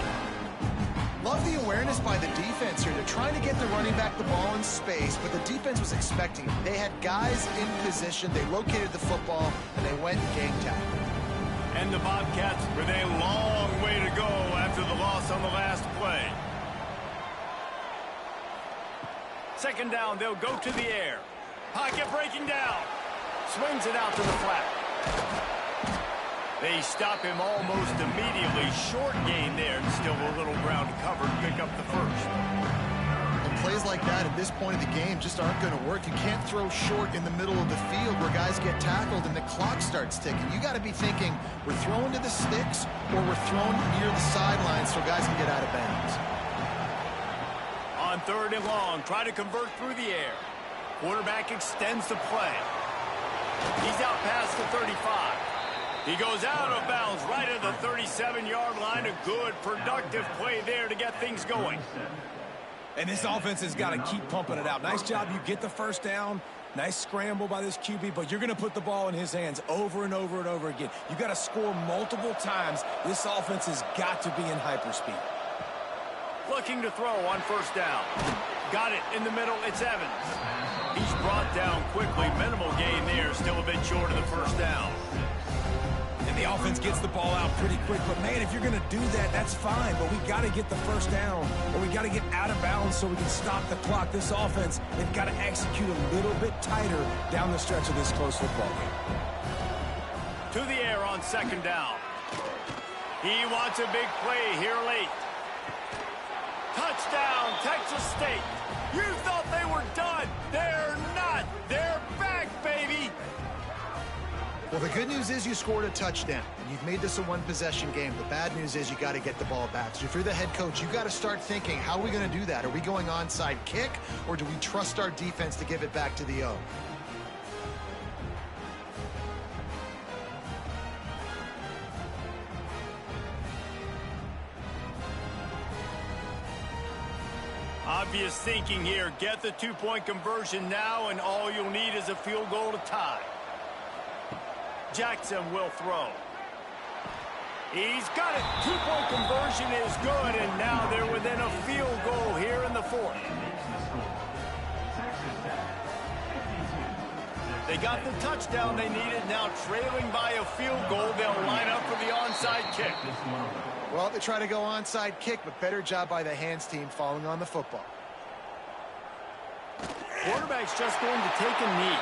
Love the awareness by the defense here. They're trying to get the running back the ball in space, but the defense was expecting it. They had guys in position. They located the football, and they went and gang tackled. And the Bobcats with a long way to go after the loss on the last play. Second down, they'll go to the air. Pocket breaking down. Swings it out to the flat. They stop him almost immediately. Short gain there, and still a little ground covered. Pick up the first. And plays like that at this point of the game just aren't going to work. You can't throw short in the middle of the field where guys get tackled and the clock starts ticking. You got to be thinking we're throwing to the sticks or we're throwing near the sidelines so guys can get out of bounds. On 3rd and long, try to convert through the air. Quarterback extends the play. He's out past the 35. He goes out of bounds right at the 37-yard line. A good, productive play there to get things going. And this offense has got to keep pumping it out. Nice job. You get the first down. Nice scramble by this QB, but you're going to put the ball in his hands over and over and over again. You got to score multiple times. This offense has got to be in hyperspeed. Looking to throw on 1st down. Got it in the middle. It's Evans. He's brought down quickly. Minimal gain there. Still a bit short of the 1st down. And the offense gets the ball out pretty quick. But, man, if you're going to do that, that's fine. But we got to get the 1st down, or we got to get out of bounds so we can stop the clock. This offense, they've got to execute a little bit tighter down the stretch of this close football game. To the air on 2nd down. He wants a big play here late. Touchdown, Texas State. You thought they were done. They're not. They're back, baby. Well, the good news is you scored a touchdown. You've made this a one-possession game. The bad news is you got to get the ball back. So if you're the head coach, you got to start thinking, how are we going to do that? Are we going onside kick, or do we trust our defense to give it back to the O? Obvious thinking here. Get the 2-point conversion now, and all you'll need is a field goal to tie. Jackson will throw. He's got it. 2-point conversion is good, and now they're within a field goal here in the 4th. They got the touchdown they needed. Now trailing by a field goal, they'll line up for the onside kick. Well, they try to go onside kick, but better job by the hands team falling on the football. Quarterback's just going to take a knee.